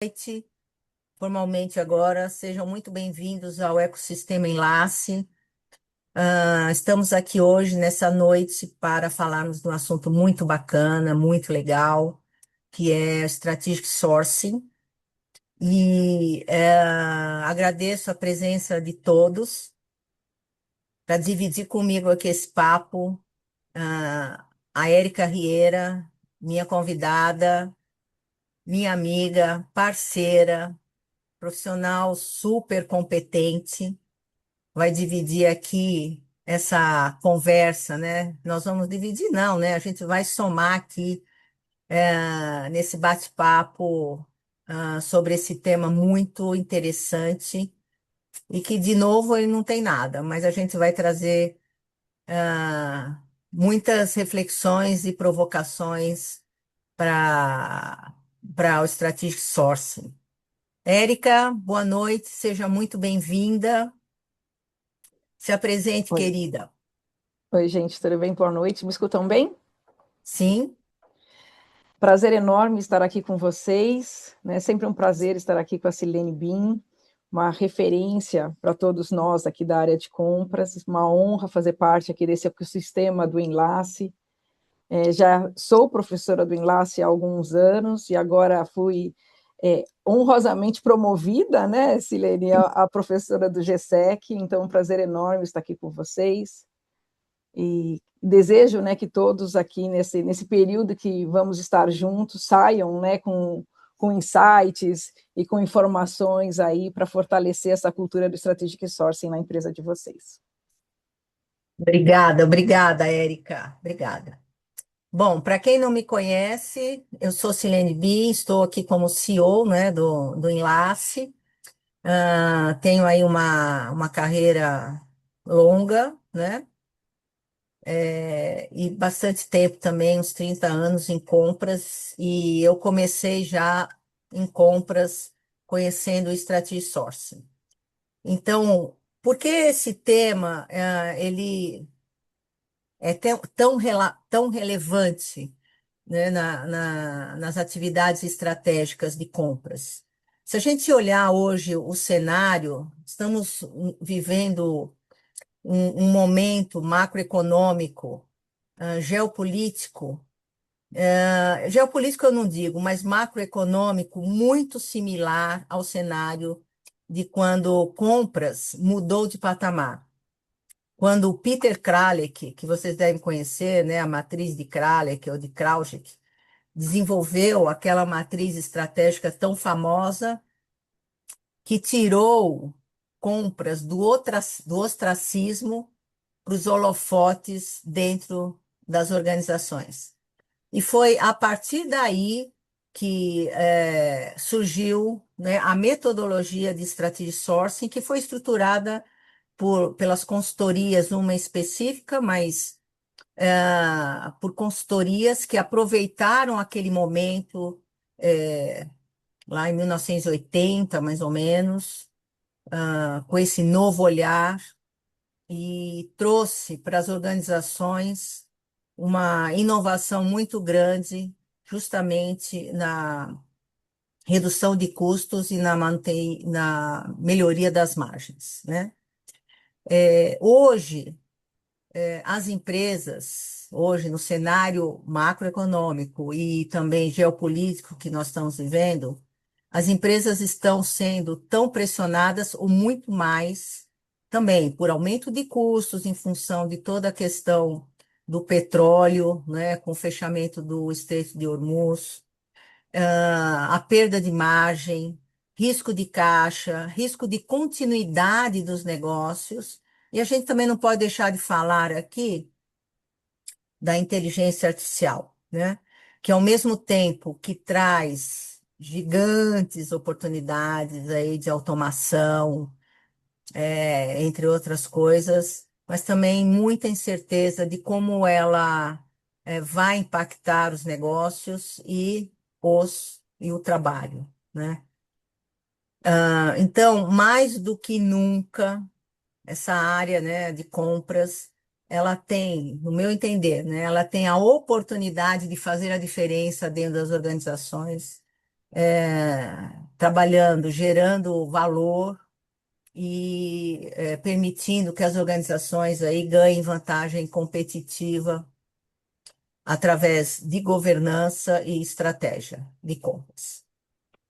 Noite. Formalmente agora, sejam muito bem-vindos ao Ecossistema Enlace. Estamos aqui hoje, nessa noite, para falarmos de um assunto muito bacana, muito legal, que é Strategic Sourcing. Agradeço a presença de todos para dividir comigo aqui esse papo. A Érica Rieira, minha convidada, minha amiga, parceira, profissional super competente, vai dividir aqui essa conversa, né? Nós vamos dividir, não, né? A gente vai somar aqui nesse bate-papo sobre esse tema muito interessante e que, de novo, ele não tem nada, mas a gente vai trazer muitas reflexões e provocações para o Strategic Sourcing. Érica, boa noite, seja muito bem-vinda. Se apresente, Oi, querida. oi, gente, tudo bem? Boa noite. Me escutam bem? Sim, Prazer enorme estar aqui com vocês, né? Sempre um prazer estar aqui com a Silene Bin, uma referência para todos nós aqui da área de compras, uma honra fazer parte aqui desse ecossistema do Enlace. Já sou professora do Enlace há alguns anos e agora fui honrosamente promovida, né, Silene, a professora do GSEC, então um prazer enorme estar aqui com vocês. E desejo, né, que todos aqui nesse período que vamos estar juntos saiam, né, com insights e com informações aí para fortalecer essa cultura do strategic sourcing na empresa de vocês. obrigada, obrigada, Érica. Obrigada. Bom, para quem não me conhece, eu sou Silene Bi, estou aqui como CEO, né, do Enlace. Tenho aí uma carreira longa, né, e bastante tempo também, uns 30 anos em compras, e eu comecei já em compras conhecendo o Strategy Sourcing. Então, por que esse tema, ele é tão relevante, né, nas atividades estratégicas de compras? Se a gente olhar hoje o cenário, estamos vivendo um momento macroeconômico, geopolítico, geopolítico eu não digo, mas macroeconômico muito similar ao cenário de quando compras mudou de patamar. Quando o Peter Kralek, que vocês devem conhecer, né, a matriz de Kralek ou de Krauschek, desenvolveu aquela matriz estratégica tão famosa que tirou compras do ostracismo para os holofotes dentro das organizações. E foi a partir daí que surgiu, né, a metodologia de strategy sourcing, que foi estruturada pelas consultorias, uma específica, mas por consultorias que aproveitaram aquele momento, lá em 1980, mais ou menos, com esse novo olhar, e trouxe para as organizações uma inovação muito grande, justamente na redução de custos e na melhoria das margens, né? Hoje, as empresas, hoje, no cenário macroeconômico e também geopolítico que nós estamos vivendo, as empresas estão sendo tão pressionadas ou muito mais também por aumento de custos em função de toda a questão do petróleo, né, com o fechamento do Estreito de Hormuz, a perda de margem, risco de caixa, risco de continuidade dos negócios. E a gente também não pode deixar de falar aqui da inteligência artificial, né? Que ao mesmo tempo que traz gigantes oportunidades aí de automação, entre outras coisas, mas também muita incerteza de como ela vai impactar os negócios e o trabalho, né? Então, mais do que nunca, essa área, né, de compras, ela tem, no meu entender, né, ela tem a oportunidade de fazer a diferença dentro das organizações, trabalhando, gerando valor e permitindo que as organizações aí ganhem vantagem competitiva através de governança e estratégia de compras.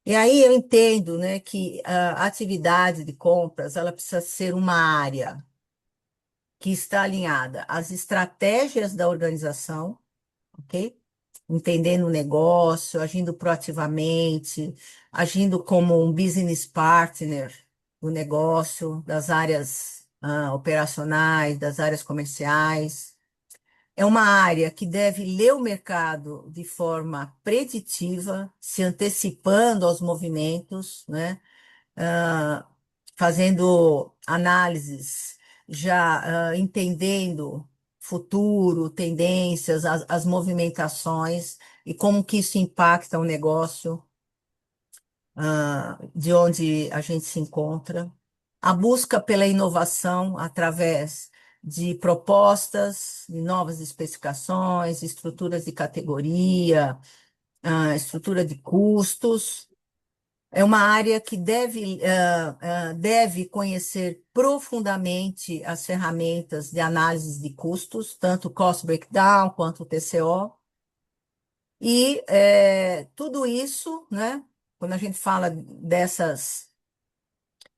E aí eu entendo, né, que a atividade de compras ela precisa ser uma área que está alinhada às estratégias da organização, ok? Entendendo o negócio, agindo proativamente, agindo como um business partner do negócio, das áreas operacionais, das áreas comerciais. É uma área que deve ler o mercado de forma preditiva, se antecipando aos movimentos, né? ah, Fazendo análises, já entendendo futuro, tendências, as movimentações e como que isso impacta o negócio, de onde a gente se encontra. A busca pela inovação através de propostas, de novas especificações, estruturas de categoria, estrutura de custos. É uma área que deve conhecer profundamente as ferramentas de análise de custos, tanto o Cost Breakdown quanto o TCO. E tudo isso, né, quando a gente fala dessas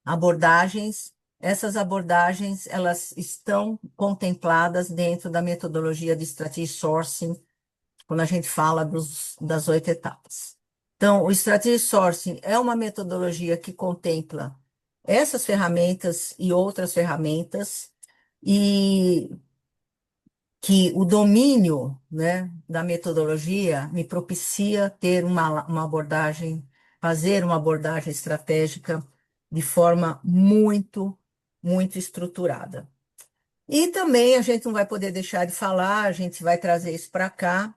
abordagens, essas abordagens elas estão contempladas dentro da metodologia de Strategic Sourcing, quando a gente fala das 8 etapas. Então, o Strategic Sourcing é uma metodologia que contempla essas ferramentas e outras ferramentas, e que o domínio, né, da metodologia me propicia ter uma abordagem, fazer uma abordagem estratégica de forma muito estruturada. E também a gente não vai poder deixar de falar, a gente vai trazer isso para cá,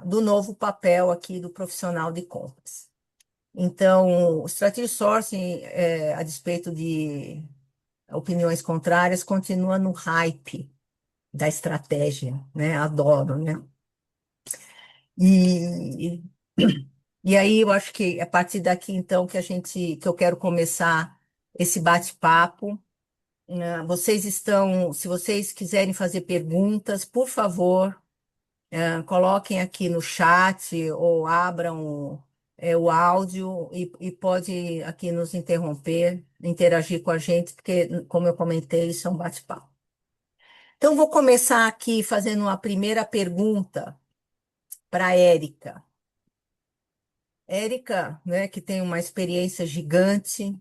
do novo papel aqui do profissional de compras. Então, o Strategic Sourcing, a despeito de opiniões contrárias, continua no hype da estratégia, né? Adoro, né? E, e aí eu acho que é a partir daqui, então, que eu quero começar esse bate-papo. Se vocês quiserem fazer perguntas, por favor, coloquem aqui no chat ou abram o áudio e pode aqui nos interromper, interagir com a gente, porque, como eu comentei, isso é um bate-papo. Então, vou começar aqui fazendo uma primeira pergunta para a Érica. Érica, né, que tem uma experiência gigante,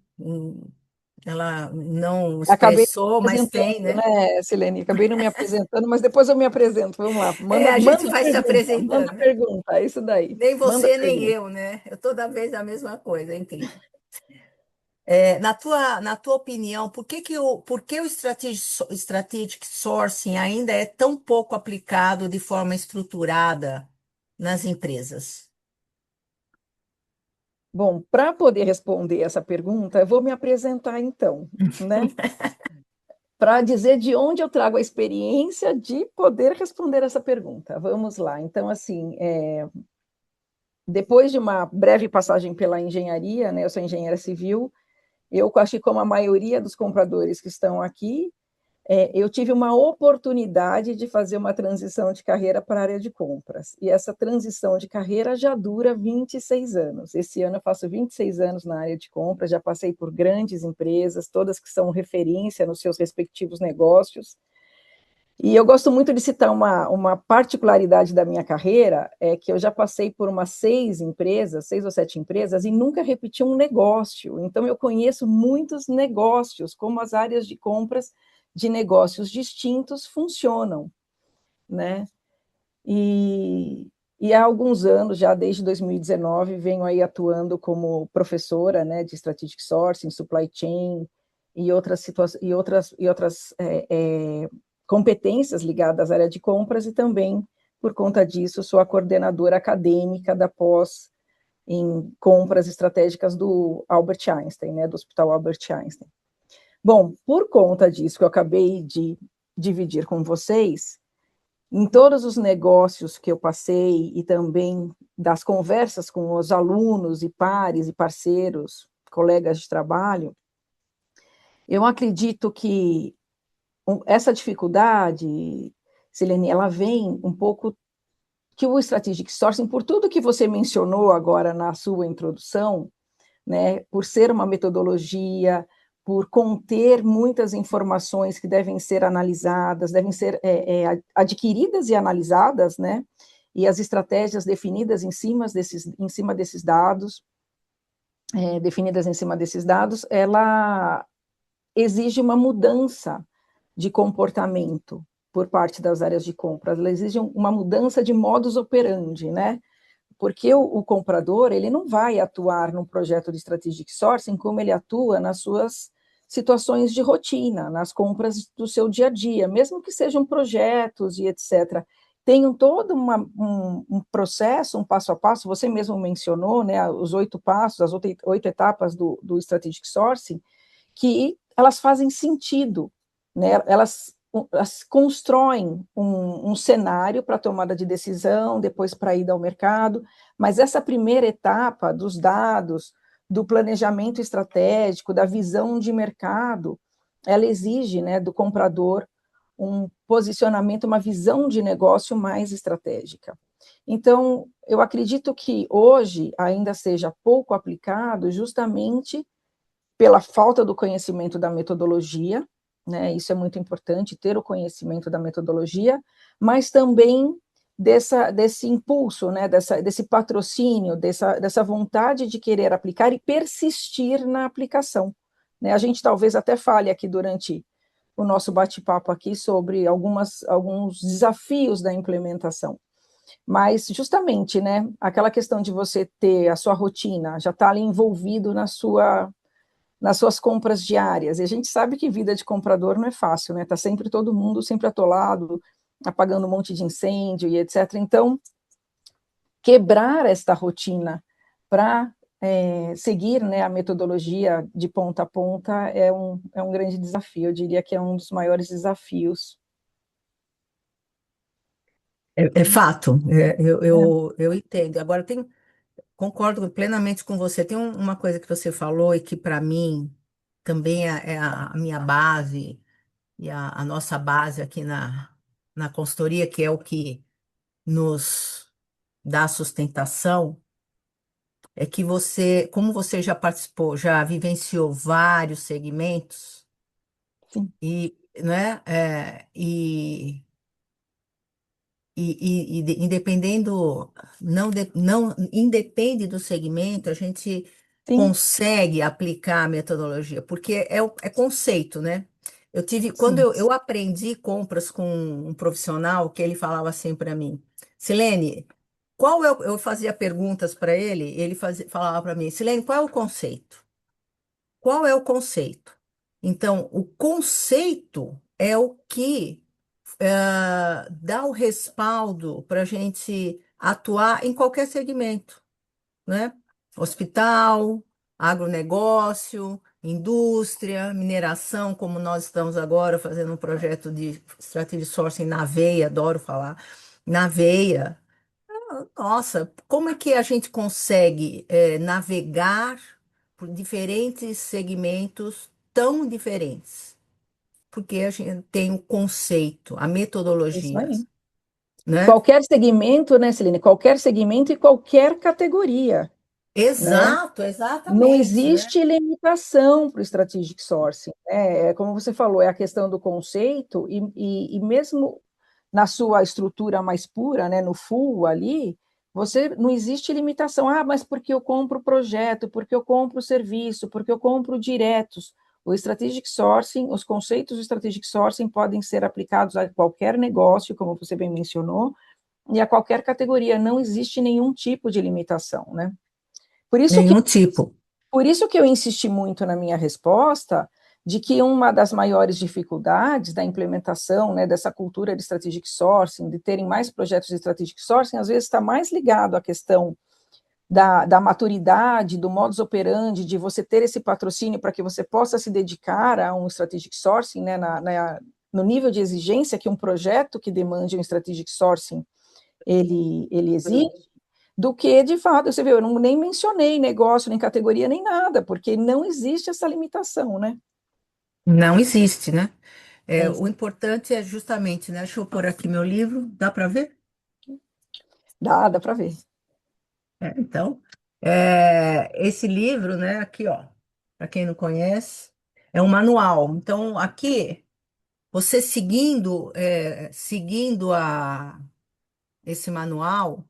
ela não Acabei expressou, me mas tem, apresentando, né? né, Silene? Acabei não me apresentando, mas depois eu me apresento. Vamos lá, A gente vai se manda apresentando. pergunta, é isso daí. Nem Manda você, nem pergunta. eu, né? Eu toda vez a mesma coisa, é incrível. Na tua opinião, por que o strategic sourcing ainda é tão pouco aplicado de forma estruturada nas empresas? Bom, para poder responder essa pergunta, eu vou me apresentar então, né? Para dizer de onde eu trago a experiência de poder responder essa pergunta. Vamos lá. Então, assim, depois de uma breve passagem pela engenharia, né? Eu sou engenheira civil, eu acho que como a maioria dos compradores que estão aqui, eu tive uma oportunidade de fazer uma transição de carreira para a área de compras. E essa transição de carreira já dura 26 anos. Esse ano eu faço 26 anos na área de compras, já passei por grandes empresas, todas que são referência nos seus respectivos negócios. E eu gosto muito de citar uma particularidade da minha carreira, é que eu já passei por umas 6 ou 7 empresas, e nunca repeti um negócio. Então, eu conheço muitos negócios, como as áreas de compras de negócios distintos funcionam, né? E há alguns anos, já desde 2019, venho aí atuando como professora, né, de Strategic Sourcing, Supply Chain e outras situações e outras competências ligadas à área de compras, e também, por conta disso, sou a coordenadora acadêmica da pós em compras estratégicas do Albert Einstein, né, do Hospital Albert Einstein. Bom, por conta disso que eu acabei de dividir com vocês, em todos os negócios que eu passei e também das conversas com os alunos e pares e parceiros, colegas de trabalho, eu acredito que essa dificuldade, Silene, ela vem um pouco que o Strategic Sourcing, por tudo que você mencionou agora na sua introdução, né, por ser uma metodologia, por conter muitas informações que devem ser analisadas, devem ser adquiridas e analisadas, né, e as estratégias definidas em cima desses dados, definidas em cima desses dados, ela exige uma mudança de comportamento por parte das áreas de compras, ela exige uma mudança de modus operandi, né? Porque o comprador, ele não vai atuar num projeto de strategic sourcing como ele atua nas suas situações de rotina, nas compras do seu dia a dia, mesmo que sejam projetos e etc. Tem todo um processo, um passo a passo, você mesmo mencionou, né, os 8 passos, as 8 etapas do strategic sourcing, que elas fazem sentido, né? Elas constroem um cenário para tomada de decisão, depois para ida ao mercado, mas essa primeira etapa dos dados, do planejamento estratégico, da visão de mercado, ela exige, né, do comprador um posicionamento, uma visão de negócio mais estratégica. Então, eu acredito que hoje ainda seja pouco aplicado justamente pela falta do conhecimento da metodologia, né? Isso é muito importante, ter o conhecimento da metodologia, mas também desse impulso, né? Desse patrocínio, dessa vontade de querer aplicar e persistir na aplicação, né? A gente talvez até fale aqui durante o nosso bate-papo aqui sobre alguns desafios da implementação. Mas, justamente, né, aquela questão de você ter a sua rotina, já está ali envolvido nas suas compras diárias. E a gente sabe que vida de comprador não é fácil, né? Tá sempre todo mundo sempre atolado, apagando um monte de incêndio e etc. Então, quebrar esta rotina para seguir, né, a metodologia de ponta a ponta é um grande desafio. Eu diria que é um dos maiores desafios. É fato, É, eu entendo. Agora, concordo plenamente com você. Tem uma coisa que você falou e que, para mim, também é a minha base e a nossa base aqui na consultoria, que é o que nos dá sustentação, é que você, como você já participou, já vivenciou vários segmentos, sim, e, né, independendo, não independe do segmento, a gente sim, consegue aplicar a metodologia, porque é conceito, né? Quando sim, eu aprendi compras com um profissional, que ele falava assim para mim, Silene, eu fazia perguntas para ele, falava para mim, Silene, qual é o conceito? Qual é o conceito? Então, o conceito é o que dá o respaldo para a gente atuar em qualquer segmento, né? Hospital, agronegócio, indústria, mineração, como nós estamos agora fazendo um projeto de strategy sourcing na veia, adoro falar, na veia. Nossa, como é que a gente consegue navegar por diferentes segmentos tão diferentes? Porque a gente tem o conceito, a isso metodologia, aí. né? Qualquer segmento, né, Celine? Qualquer segmento e qualquer categoria, né? Exato, Não exatamente, né? existe limitação para o strategic sourcing, né? Como você falou, é a questão do conceito, e mesmo na sua estrutura mais pura, né, no full ali, você não existe limitação. Ah, mas porque eu compro projeto, porque eu compro serviço, porque eu compro diretos. O strategic sourcing, os conceitos do strategic sourcing podem ser aplicados a qualquer negócio, como você bem mencionou, e a qualquer categoria. Não existe nenhum tipo de limitação, né? Por isso que Nenhum tipo. por isso que eu insisti muito na minha resposta de que uma das maiores dificuldades da implementação, né, dessa cultura de strategic sourcing, de terem mais projetos de strategic sourcing, às vezes está mais ligado à questão da maturidade, do modus operandi, de você ter esse patrocínio para que você possa se dedicar a um strategic sourcing, né, no nível de exigência que um projeto que demande um strategic sourcing ele exige, do que, de fato, você vê, eu não, nem mencionei negócio, nem categoria, nem nada, porque não existe essa limitação, né? Não existe, né? É, O importante é justamente, né? Deixa eu pôr aqui meu livro, dá para ver? dá para ver. Então, esse livro, né? Aqui, ó, para quem não conhece, é um manual. Então, aqui, você seguindo esse manual,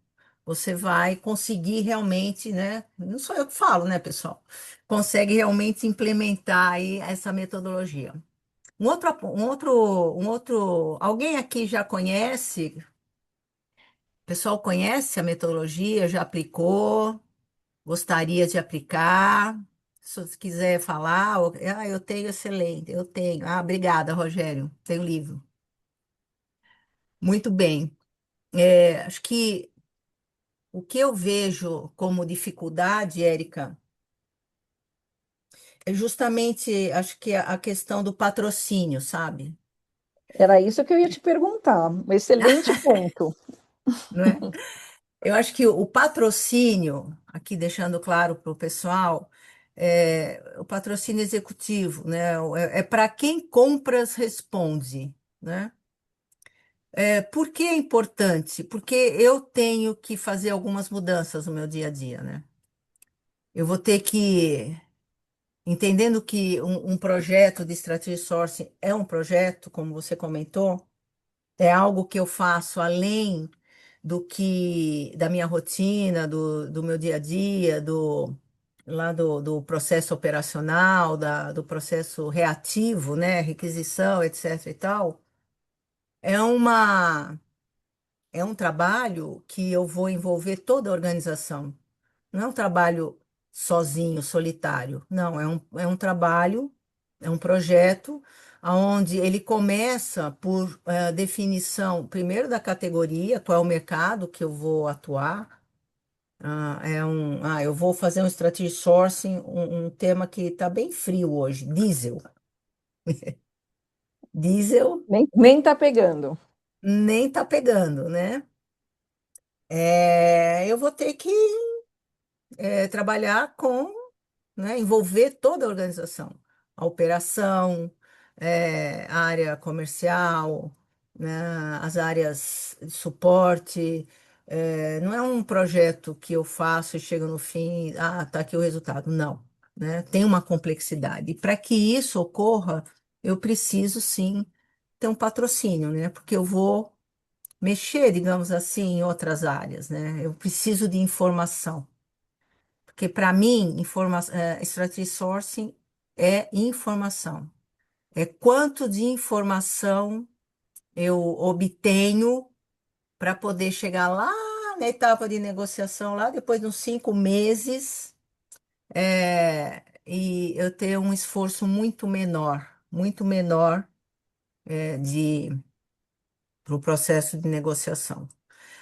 você vai conseguir realmente, né? Não sou eu que falo, né, pessoal? Consegue realmente implementar aí essa metodologia. Alguém aqui já conhece? O pessoal conhece a metodologia? Já aplicou? Gostaria de aplicar? Se você quiser falar, eu tenho excelente, eu tenho. Ah, obrigada, Rogério. Tenho livro. Muito bem. Acho que o que eu vejo como dificuldade, Érica, é justamente, acho que a questão do patrocínio, sabe? Era isso que eu ia te perguntar. Um excelente ponto. Não é? Eu acho que o patrocínio, aqui deixando claro para o pessoal, o patrocínio executivo, né? É para quem compras responde, né? Por que é importante? Porque eu tenho que fazer algumas mudanças no meu dia a dia, né? Eu vou ter que, entendendo que um projeto de strategy sourcing é um projeto, como você comentou, é algo que eu faço além da minha rotina, do meu dia a dia, do processo operacional, do processo reativo, né, requisição, etc. e tal. É uma, é um trabalho que eu vou envolver toda a organização. Não é um trabalho sozinho, solitário. Não, é um trabalho, é um projeto onde ele começa por definição, primeiro da categoria, qual é o mercado que eu vou atuar. Eu vou fazer um strategy sourcing, um tema que está bem frio hoje, diesel. Diesel Nem tá pegando. nem está pegando, né? Eu vou ter que trabalhar com, né, envolver toda a organização, a operação, a área comercial, né, as áreas de suporte. Não é um projeto que eu faço e chego no fim, tá aqui o resultado. Não, né? Tem uma complexidade. E para que isso ocorra, eu preciso sim ter um patrocínio, né? Porque eu vou mexer, digamos assim, em outras áreas, né? Eu preciso de informação. Porque, para mim, strategy sourcing é informação. É quanto de informação eu obtenho para poder chegar lá na etapa de negociação, lá depois de uns 5 meses, e eu ter um esforço muito menor, para o processo de negociação.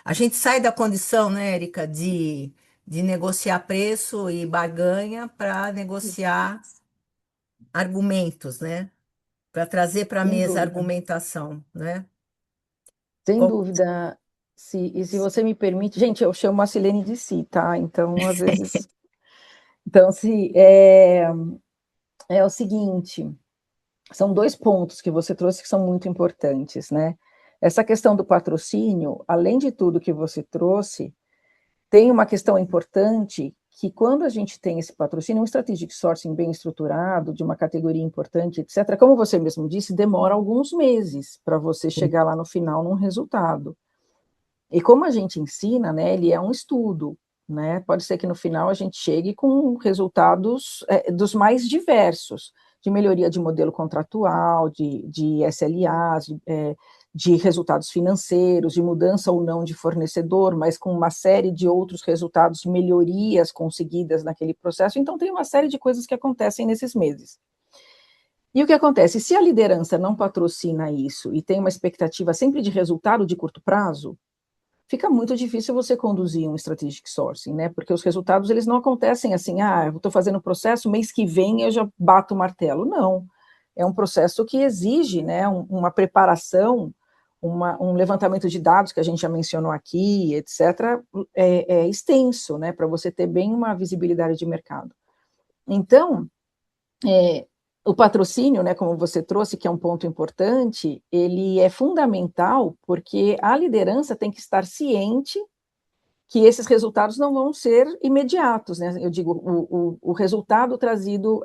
A gente sai da condição, né, Érica, de negociar preço e barganha para negociar argumentos, né? Para trazer para a Sem mesa dúvida. argumentação, né? Sem Co- dúvida. E se você me permite, gente, eu chamo a Silene de si, tá? Então, às vezes. Então, se é o seguinte, são dois pontos que você trouxe que são muito importantes, né? Essa questão do patrocínio, além de tudo que você trouxe, tem uma questão importante que quando a gente tem esse patrocínio, um strategic sourcing bem estruturado, de uma categoria importante, etc., como você mesmo disse, demora alguns meses para você chegar lá no final num resultado. E como a gente ensina, né, ele é um estudo, né? Pode ser que no final a gente chegue com resultados dos mais diversos, de melhoria de modelo contratual, de SLAs, de resultados financeiros, de mudança ou não de fornecedor, mas com uma série de outros resultados, melhorias conseguidas naquele processo. Então, tem uma série de coisas que acontecem nesses meses. E o que acontece? Se a liderança não patrocina isso e tem uma expectativa sempre de resultado de curto prazo, fica muito difícil você conduzir um strategic sourcing, né? Porque os resultados eles não acontecem assim, eu estou fazendo o processo, mês que vem eu já bato o martelo. Não. é um processo que exige, né, uma preparação, um levantamento de dados que a gente já mencionou aqui, etc., é extenso, né, para você ter bem uma visibilidade de mercado. Então, o patrocínio, né, como você trouxe, que é um ponto importante, ele é fundamental porque a liderança tem que estar ciente que esses resultados não vão ser imediatos, né? Eu digo, o resultado trazido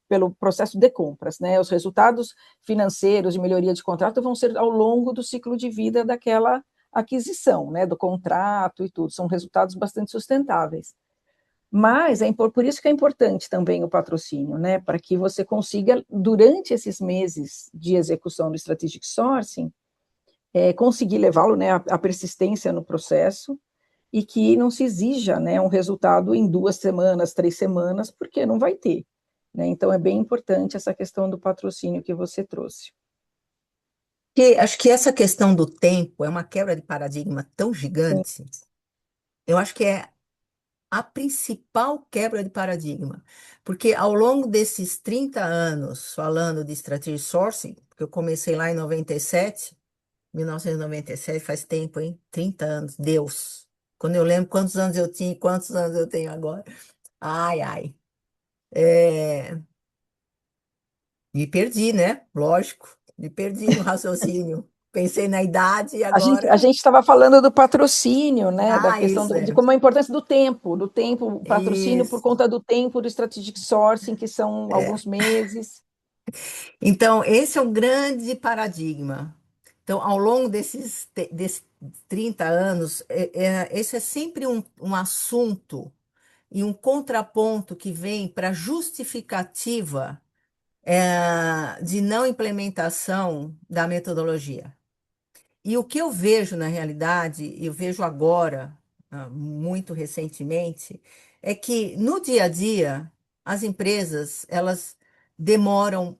pelo processo de compras, né? Os resultados financeiros de melhoria de contrato vão ser ao longo do ciclo de vida daquela aquisição, né? Do contrato e tudo. São resultados bastante sustentáveis. Mas por isso que é importante também o patrocínio, né? Para que você consiga, durante esses meses de execução do Strategic Sourcing, conseguir levá-lo, né, a persistência no processo e que não se exija, né, um resultado em 2 semanas, 3 semanas, porque não vai ter. Né? Então, é bem importante essa questão do patrocínio que você trouxe. Acho que essa questão do tempo é uma quebra de paradigma tão Sim, gigante. Eu acho que é a principal quebra de paradigma, porque ao longo desses 30 anos falando de strategy sourcing, porque eu comecei lá em 97, 1997, faz tempo, hein? 30 anos, Deus. Quando eu lembro quantos anos eu tinha e quantos anos eu tenho agora. Ai, ai. É, me perdi, né? Lógico, me perdi no raciocínio. Pensei na idade e a agora. gente estava falando do patrocínio, né, da Ah, questão isso de é. como a importância do tempo, o patrocínio por Isso. conta do tempo do strategic sourcing, que são É. alguns meses. Então, esse é o grande paradigma. Então, ao longo desses 30 anos, esse é sempre um assunto e um contraponto que vem para justificativa de não implementação da metodologia. E o que eu vejo na realidade, eu vejo agora, muito recentemente, é que no dia a dia, as empresas, elas demoram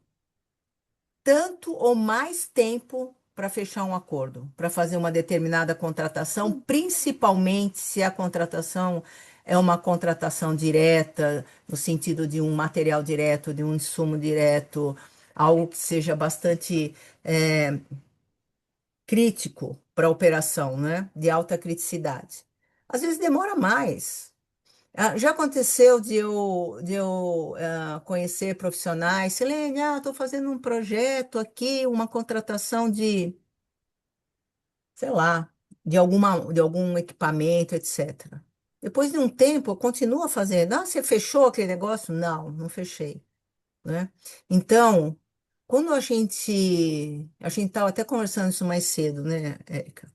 tanto ou mais tempo para fechar um acordo, para fazer uma determinada contratação, principalmente se a contratação é uma contratação direta, no sentido de um material direto, de um insumo direto, algo que seja bastante crítico para a operação, né? De alta criticidade. Às vezes demora mais. Já aconteceu de eu conhecer profissionais, Silene, estou fazendo um projeto aqui, uma contratação de, sei lá, de algum equipamento, etc. Depois de um tempo, eu continuo fazendo. Você fechou aquele negócio? Não, não fechei, né? Então, quando a gente estava até conversando isso mais cedo, né, Érica?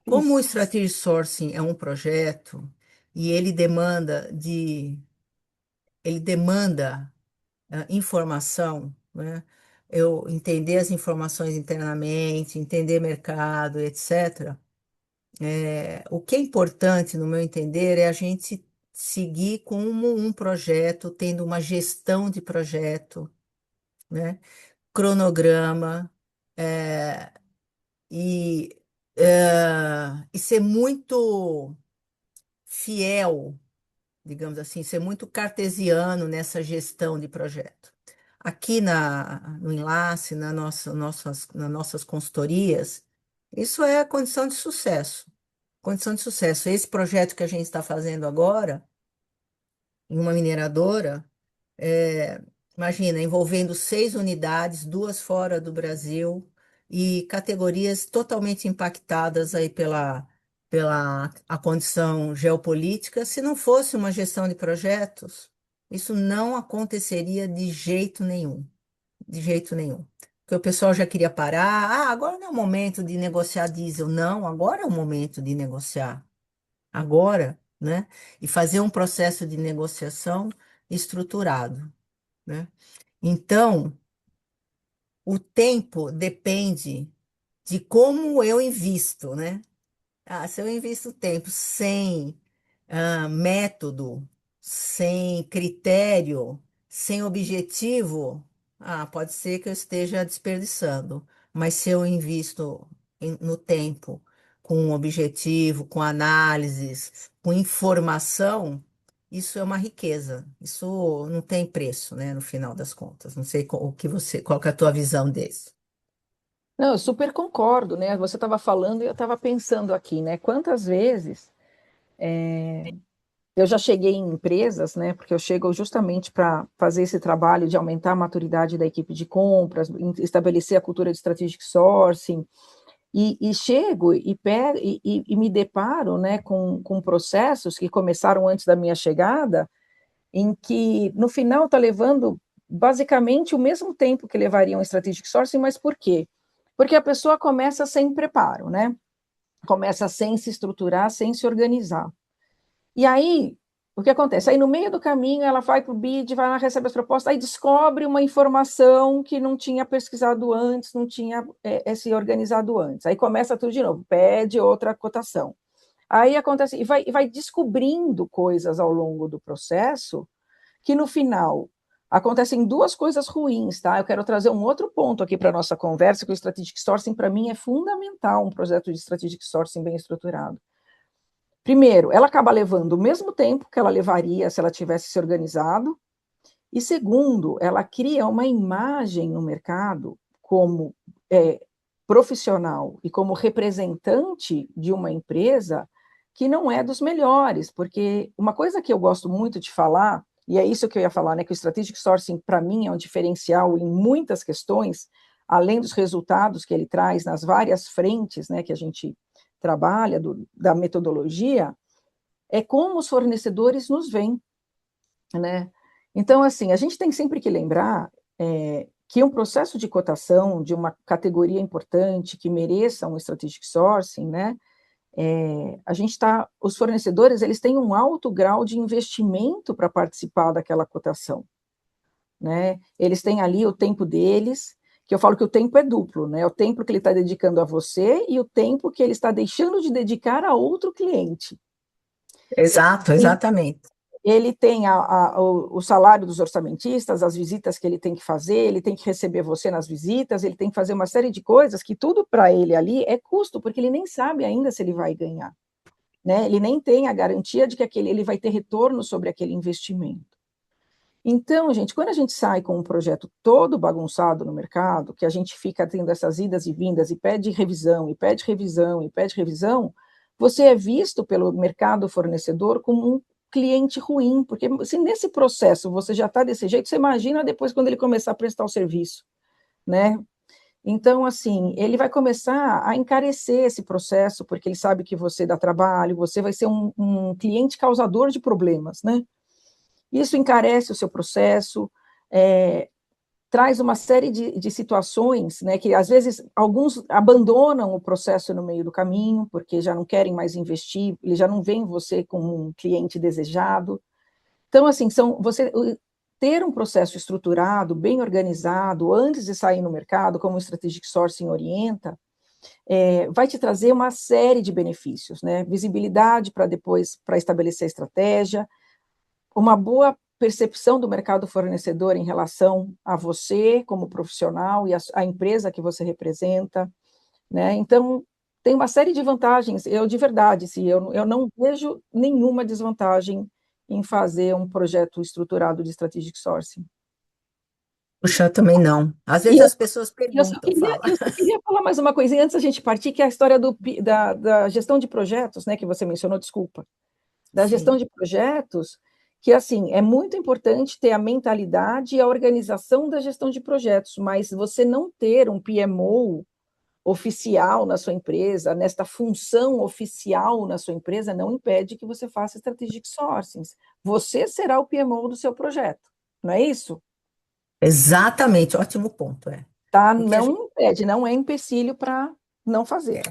Como o Isso. Strategic Sourcing é um projeto e ele demanda informação, né? Eu entender as informações internamente, entender mercado, etc. O que é importante, no meu entender, é a gente seguir como um projeto, tendo uma gestão de projeto, né? Cronograma, é, e, e ser muito fiel, digamos assim, ser muito cartesiano nessa gestão de projeto. Aqui no Enlace, nas nossas consultorias, isso é condição de sucesso. Condição de sucesso. Esse projeto que a gente está fazendo agora, em uma mineradora, é, imagina, envolvendo 6 unidades, 2 fora do Brasil, e categorias totalmente impactadas aí pela a condição geopolítica. Se não fosse uma gestão de projetos, isso não aconteceria de jeito nenhum, de jeito nenhum. Porque o pessoal já queria parar. Agora não é o momento de negociar diesel. Não, agora é o momento de negociar. Agora, né? E fazer um processo de negociação estruturado, né? Então, o tempo depende de como eu invisto, né? Se eu invisto tempo sem método, sem critério, sem objetivo, pode ser que eu esteja desperdiçando. Mas se eu invisto no tempo com um objetivo, com análises, com informação, isso é uma riqueza. Isso não tem preço, né, no final das contas. Não sei o que qual que é a tua visão disso. Não, eu super concordo, né? Você estava falando e eu estava pensando aqui, né? Quantas vezes eu já cheguei em empresas, né? Porque eu chego justamente para fazer esse trabalho de aumentar a maturidade da equipe de compras, estabelecer a cultura de strategic sourcing, e chego e, pego, e me deparo, né, com processos que começaram antes da minha chegada, em que no final está levando basicamente o mesmo tempo que levaria um strategic sourcing, mas por quê? Porque a pessoa começa sem preparo, né? Começa sem se estruturar, sem se organizar. E aí, o que acontece? Aí no meio do caminho ela vai para o BID, vai lá, recebe as propostas, aí descobre uma informação que não tinha pesquisado antes, não tinha se organizado antes. Aí começa tudo de novo, pede outra cotação. Aí acontece, e vai descobrindo coisas ao longo do processo que no final acontecem duas coisas ruins, tá? Eu quero trazer um outro ponto aqui para a nossa conversa, que o Strategic Sourcing, para mim, é fundamental, um projeto de Strategic Sourcing bem estruturado. Primeiro, ela acaba levando o mesmo tempo que ela levaria se ela tivesse se organizado, e segundo, ela cria uma imagem no mercado como profissional e como representante de uma empresa que não é dos melhores, porque uma coisa que eu gosto muito de falar, e é isso que eu ia falar, né, que o Strategic Sourcing, para mim, é um diferencial em muitas questões, além dos resultados que ele traz nas várias frentes, né, que a gente trabalha, da metodologia, é como os fornecedores nos veem, né? Então, assim, a gente tem sempre que lembrar que um processo de cotação de uma categoria importante que mereça um strategic sourcing, né? A gente está, os fornecedores, eles têm um alto grau de investimento para participar daquela cotação, né? Eles têm ali o tempo deles, que eu falo que o tempo é duplo, né? O tempo que ele está dedicando a você e o tempo que ele está deixando de dedicar a outro cliente. Exato, exatamente. Ele tem o salário dos orçamentistas, as visitas que ele tem que fazer, ele tem que receber você nas visitas, ele tem que fazer uma série de coisas que tudo para ele ali é custo, porque ele nem sabe ainda se ele vai ganhar, né? Ele nem tem a garantia de que ele vai ter retorno sobre aquele investimento. Então, gente, quando a gente sai com um projeto todo bagunçado no mercado, que a gente fica tendo essas idas e vindas e pede revisão, e pede revisão, e pede revisão, você é visto pelo mercado fornecedor como um cliente ruim, porque se nesse processo você já está desse jeito, você imagina depois quando ele começar a prestar o serviço, né? Então, assim, ele vai começar a encarecer esse processo, porque ele sabe que você dá trabalho, você vai ser um cliente causador de problemas, né? Isso encarece o seu processo, é, traz uma série de situações, né, que às vezes alguns abandonam o processo no meio do caminho, porque já não querem mais investir, eles já não veem você como um cliente desejado. Então, assim, você ter um processo estruturado, bem organizado, antes de sair no mercado, como o Strategic Sourcing orienta, vai te trazer uma série de benefícios, né? Visibilidade para depois, para estabelecer a estratégia, uma boa percepção do mercado fornecedor em relação a você como profissional e a empresa que você representa, né? Então, tem uma série de vantagens. Eu, de verdade, se eu não vejo nenhuma desvantagem em fazer um projeto estruturado de strategic sourcing. Puxa, eu também não. Às E vezes eu, as pessoas eu só perguntam, queria, fala. eu só queria falar mais uma coisinha antes da gente partir, que é a história da gestão de projetos, né, que você mencionou, desculpa. Da gestão Sim. de projetos, que assim, é muito importante ter a mentalidade e a organização da gestão de projetos, mas você não ter um PMO oficial na sua empresa, nesta função oficial na sua empresa, não impede que você faça strategic sourcings. Você será o PMO do seu projeto, não é isso? Exatamente, ótimo ponto, é. Tá? Porque a gente, Não impede, não é empecilho para não fazer.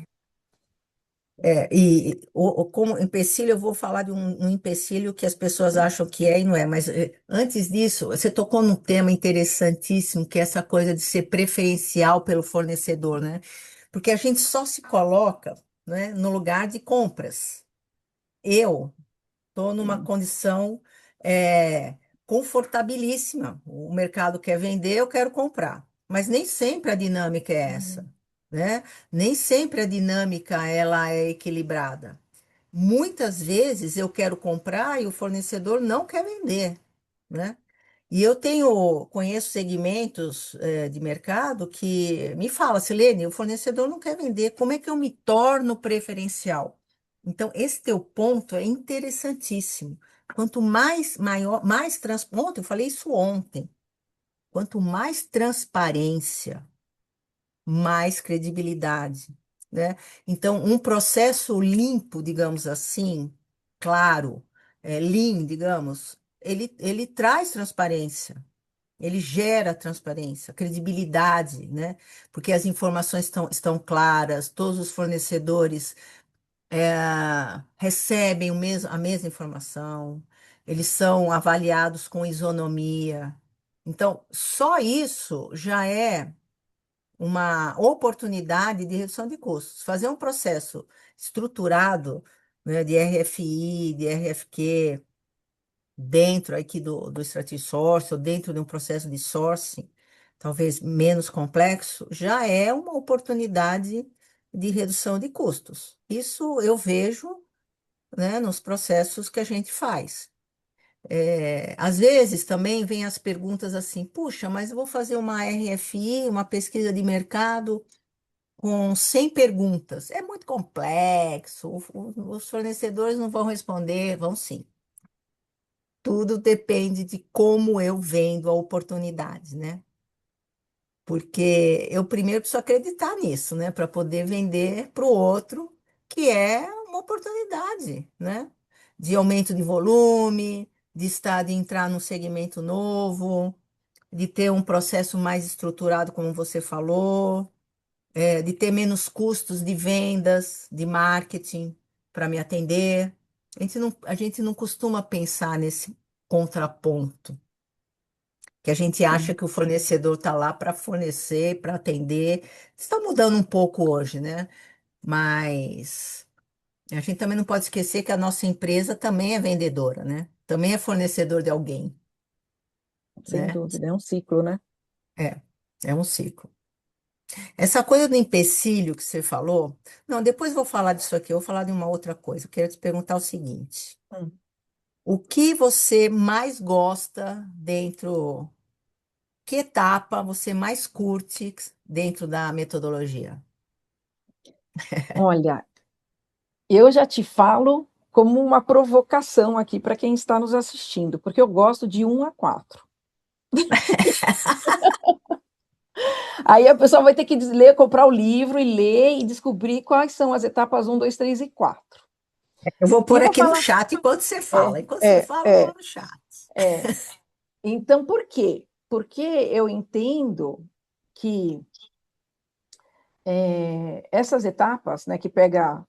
como empecilho, eu vou falar de um empecilho que as pessoas acham que é e não é, mas antes disso, você tocou num tema interessantíssimo, que é essa coisa de ser preferencial pelo fornecedor, né? Porque a gente só se coloca, né, no lugar de compras. Eu estou numa Sim. condição é, confortabilíssima. O mercado quer vender, eu quero comprar. Mas nem sempre a dinâmica é essa, né? Nem sempre a dinâmica ela é equilibrada. muitas vezes eu quero comprar e o fornecedor não quer vender, né? E eu conheço segmentos, de mercado que me fala, Silene, o fornecedor não quer vender, como é que eu me torno preferencial? Então, esse teu ponto é interessantíssimo. Quanto mais maior, ontem, eu falei isso ontem, quanto mais transparência, mais credibilidade, né? Então, um processo limpo, digamos assim, claro, lean, digamos, ele traz transparência, ele gera transparência, credibilidade, né? Porque as informações estão claras, todos os fornecedores recebem a mesma informação, eles são avaliados com isonomia. Então, só isso já é uma oportunidade de redução de custos. Fazer um processo estruturado, né, de RFI, de RFQ, dentro aqui do Strategic Source, ou dentro de um processo de sourcing, talvez menos complexo, já é uma oportunidade de redução de custos. Isso eu vejo, né, nos processos que a gente faz. Às vezes também vem as perguntas assim, puxa, mas eu vou fazer uma RFI, uma pesquisa de mercado, com 100 perguntas. É muito complexo, os fornecedores não vão responder, vão sim. Tudo depende de como eu vendo a oportunidade, né? Porque eu primeiro preciso acreditar nisso, né? Para poder vender para o outro, que é uma oportunidade, né? De aumento de volume, de entrar num segmento novo, de ter um processo mais estruturado, como você falou, de ter menos custos de vendas, de marketing para me atender. A gente não costuma pensar nesse contraponto, que a gente acha Sim, que o fornecedor está lá para fornecer, para atender. Está mudando um pouco hoje, né? Mas a gente também não pode esquecer que a nossa empresa também é vendedora, né? Também é fornecedor de alguém, sem né? dúvida, é um ciclo, né? É, é um ciclo. Essa coisa do empecilho que você falou, não, depois eu vou falar disso aqui, eu vou falar de uma outra coisa. Eu quero te perguntar o seguinte: Hum. o que você mais gosta dentro, que etapa você mais curte dentro da metodologia? Olha, eu já te falo como uma provocação aqui para quem está nos assistindo, porque eu gosto de 1 a 4. Aí a pessoa vai ter que ler, comprar o livro e ler e descobrir quais são as etapas 1, 2, 3 e 4. Eu vou E pôr eu vou aqui no falar. chat enquanto você É, fala. Enquanto você é, fala, eu é, vou no chat. é. Então, por quê? Porque eu entendo que essas etapas, né, que pega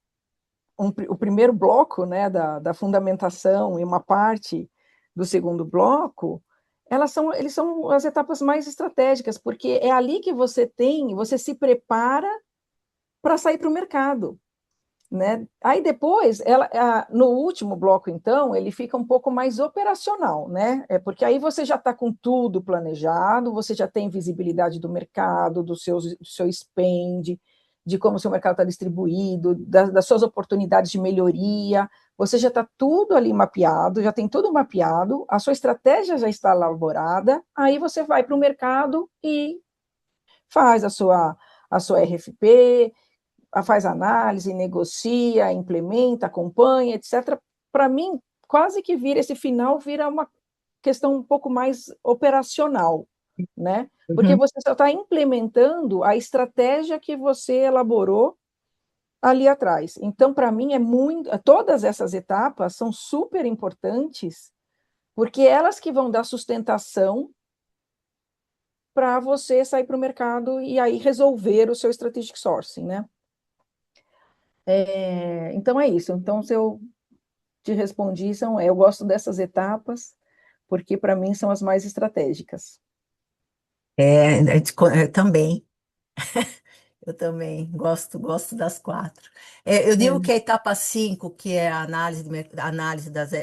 o primeiro bloco, né, da fundamentação e uma parte do segundo bloco, eles são as etapas mais estratégicas, porque é ali que você se prepara para sair para o mercado, né? Aí depois, no último bloco, então, ele fica um pouco mais operacional, né? É porque aí você já está com tudo planejado, você já tem visibilidade do mercado, do seu spend, de como o seu mercado está distribuído, das suas oportunidades de melhoria. Você já está tudo ali mapeado, já tem tudo mapeado, a sua estratégia já está elaborada, aí você vai para o mercado e faz a sua RFP, faz análise, negocia, implementa, acompanha, etc. Para mim, quase que esse final vira uma questão um pouco mais operacional, né? Porque Uhum. você só está implementando a estratégia que você elaborou ali atrás. Então, para mim, todas essas etapas são super importantes, porque elas que vão dar sustentação para você sair para o mercado e aí resolver o seu strategic sourcing, né? Então é isso. Então, se eu te respondi, eu gosto dessas etapas, porque para mim são as mais estratégicas. Também. Eu também gosto das quatro. Eu digo que É, a etapa 5, que é a análise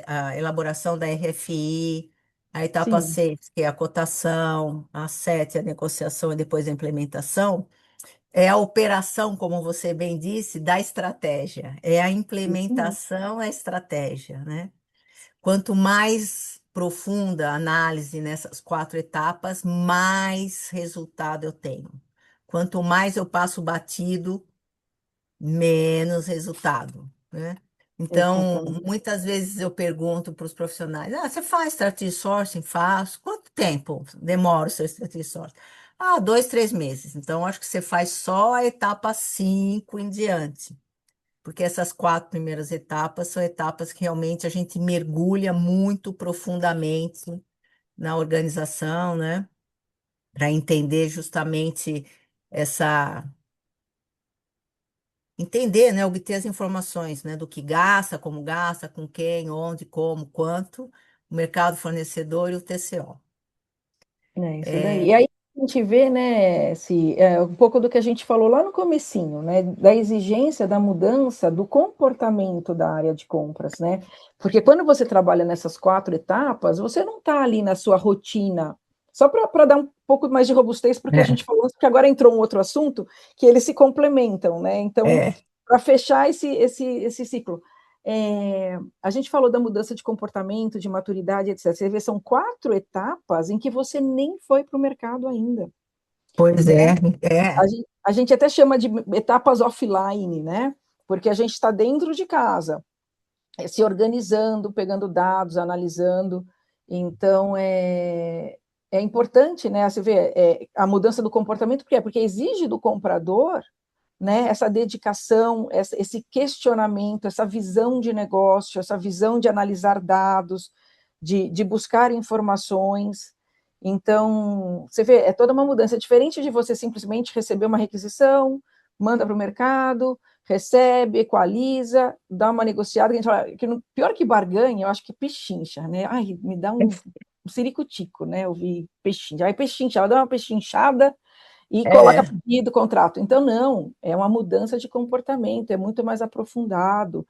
a elaboração da RFI, a etapa sim, 6, que é a cotação, a 7, a negociação e depois a implementação, É a operação, como você bem disse, da estratégia. É a Isso mesmo. implementação da estratégia, né? Quanto mais profunda a análise nessas 4 etapas, mais resultado eu tenho. Quanto mais eu passo batido, menos resultado, né? Então, Exatamente. muitas vezes eu pergunto para os profissionais: você faz strategy sourcing? Faço. Quanto tempo demora o seu strategy sourcing? 2, 3 meses. Então, acho que você faz só a etapa 5 em diante, porque essas 4 primeiras etapas são etapas que realmente a gente mergulha muito profundamente na organização, né? Para entender justamente essa entender, né, obter as informações, né, do que gasta, com quem, onde, como, quanto, o mercado fornecedor e o TCO. É isso daí. E É, aí a gente vê, né, um pouco do que a gente falou lá no comecinho, né, da exigência da mudança do comportamento da área de compras, né? Porque quando você trabalha nessas 4 etapas, você não está ali na sua rotina, só para dar um pouco mais de robustez, porque a é, gente falou antes, porque agora entrou um outro assunto que eles se complementam, né? Então, é, para fechar esse ciclo. A gente falou da mudança de comportamento, de maturidade, etc. Você vê, são 4 etapas em que você nem foi para o mercado ainda. pois é, é, A gente até chama de etapas offline, né? Porque a gente está dentro de casa, se organizando, pegando dados, analisando. Então, é importante, né? Você vê, a mudança do comportamento, por quê? Porque exige do comprador, né, essa dedicação, esse questionamento, essa visão de negócio, essa visão de analisar dados, de buscar informações. Então, você vê, é toda uma mudança. É diferente de você simplesmente receber uma requisição, manda para o mercado, recebe, equaliza, dá uma negociada, que a gente fala, que pior que barganha, eu acho que pechincha, né? Ai, me dá um ciricutico, né? Eu vi pechincha. Aí pechincha, ela dá uma pechinchada, e coloca é, pedido, contrato. Então, não, é uma mudança de comportamento, é muito mais aprofundado.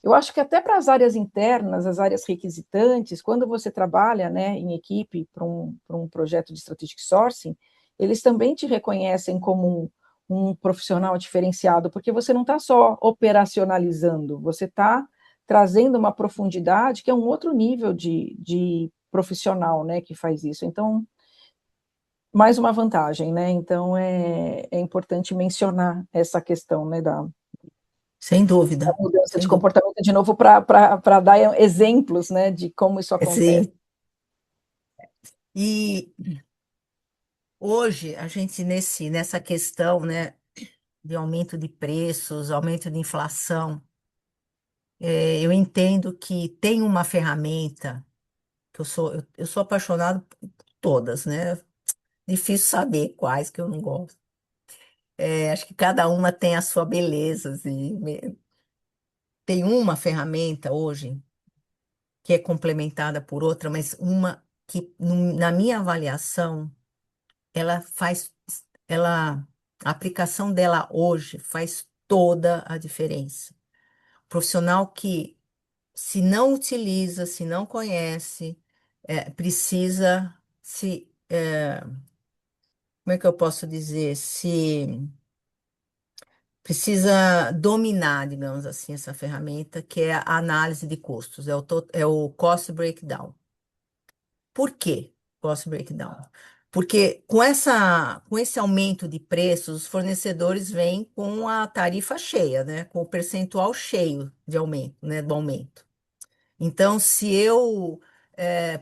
Eu acho que até para as áreas internas, as áreas requisitantes, quando você trabalha, né, em equipe para um projeto de strategic sourcing, eles também te reconhecem como um profissional diferenciado, porque você não está só operacionalizando, você está trazendo uma profundidade que é um outro nível de profissional, né, que faz isso. Então, mais uma vantagem, né? Então é importante mencionar essa questão, né, sem da dúvida, mudança sem de dúvida. comportamento de novo para dar exemplos, né, de como isso acontece. Sim. E hoje a gente nessa questão, né, de aumento de preços, aumento de inflação, eu entendo que tem uma ferramenta que eu sou apaixonado por todas, né? Difícil saber quais que eu não gosto. Acho que cada uma tem a sua beleza, assim. Tem uma ferramenta hoje que é complementada por outra, mas uma que, na minha avaliação, ela faz, ela, a aplicação dela hoje faz toda a diferença. Profissional que, se não utiliza, se não conhece, precisa como é que eu posso dizer? Se precisa dominar, digamos assim, essa ferramenta, que é a análise de custos, é o cost breakdown. Por quê cost breakdown? Porque com esse aumento de preços, os fornecedores vêm com a tarifa cheia, né? Com o percentual cheio de aumento, né? Do aumento. Então, se eu,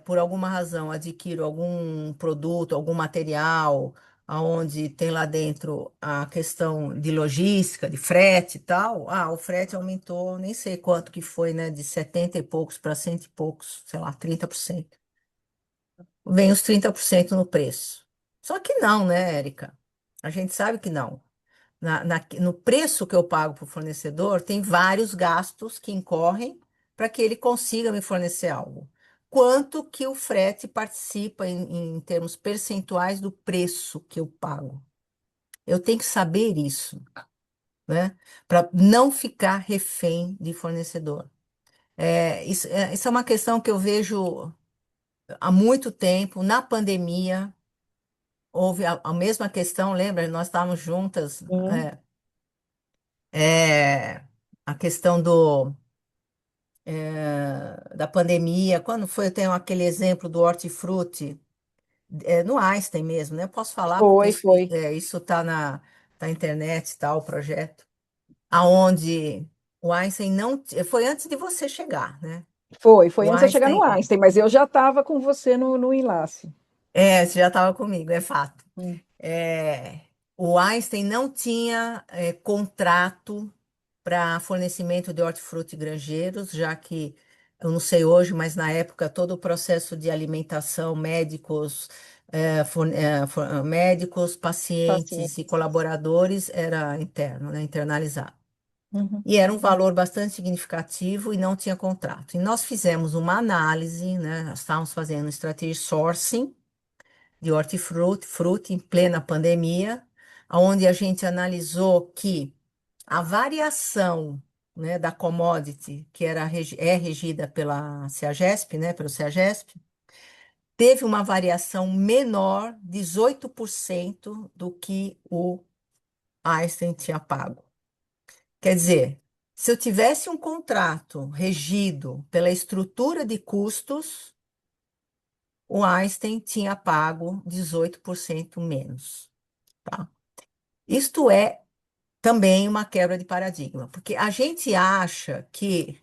por alguma razão, adquiro algum produto, algum material, onde tem lá dentro a questão de logística, de frete e tal, o frete aumentou, nem sei quanto que foi, né, de 70 e poucos para cento e poucos, sei lá, 30%. Vem os 30% no preço. Só que não, né, Érica? A gente sabe que não. No preço que eu pago para o fornecedor, tem vários gastos que incorrem para que ele consiga me fornecer algo. Quanto que o frete participa em termos percentuais do preço que eu pago? Eu tenho que saber isso, né? Para não ficar refém de fornecedor. Isso é uma questão que eu vejo há muito tempo, na pandemia. houve a mesma questão, lembra? Nós estávamos juntas, Sim. a questão da pandemia, quando foi, eu tenho aquele exemplo do hortifruti, no Einstein mesmo, né? Eu posso falar porque Foi, isso, foi. isso está na internet, tá, o projeto, aonde o Einstein não, foi antes de você chegar, né? Foi O antes de eu chegar Einstein, no Einstein, mas eu já estava com você no Enlace. você já estava comigo, é fato. Hum. É, o Einstein não tinha contrato para fornecimento de hortifruti grangeiros, já que, eu não sei hoje, mas na época todo o processo de alimentação, médicos, médicos, pacientes e Paciente. colaboradores era interno, né, internalizado. Uhum. E era um valor bastante significativo e não tinha contrato. E nós fizemos uma análise, né, nós estávamos fazendo strategy sourcing, de hortifruti, fruta em plena pandemia, onde a gente analisou que a variação, né, da commodity, que é regida pela CEAGESP, né, pelo CEAGESP, teve uma variação menor, 18% do que o Einstein tinha pago. Quer dizer, se eu tivesse um contrato regido pela estrutura de custos, o Einstein tinha pago 18% menos. Tá? Isto é também uma quebra de paradigma, porque a gente acha que,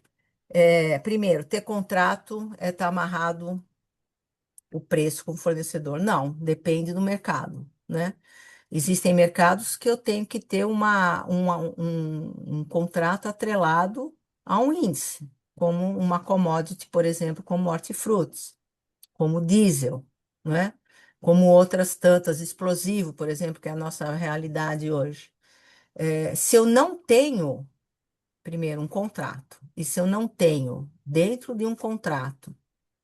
primeiro, ter contrato é estar amarrado o preço com o fornecedor. Não, depende do mercado, né? Existem mercados que eu tenho que ter um contrato atrelado a um índice, como uma commodity, por exemplo, como hortifrutis, como diesel, né? Como outras tantas, explosivo, por exemplo, que é a nossa realidade hoje. Se eu não tenho, primeiro, um contrato, e se eu não tenho dentro de um contrato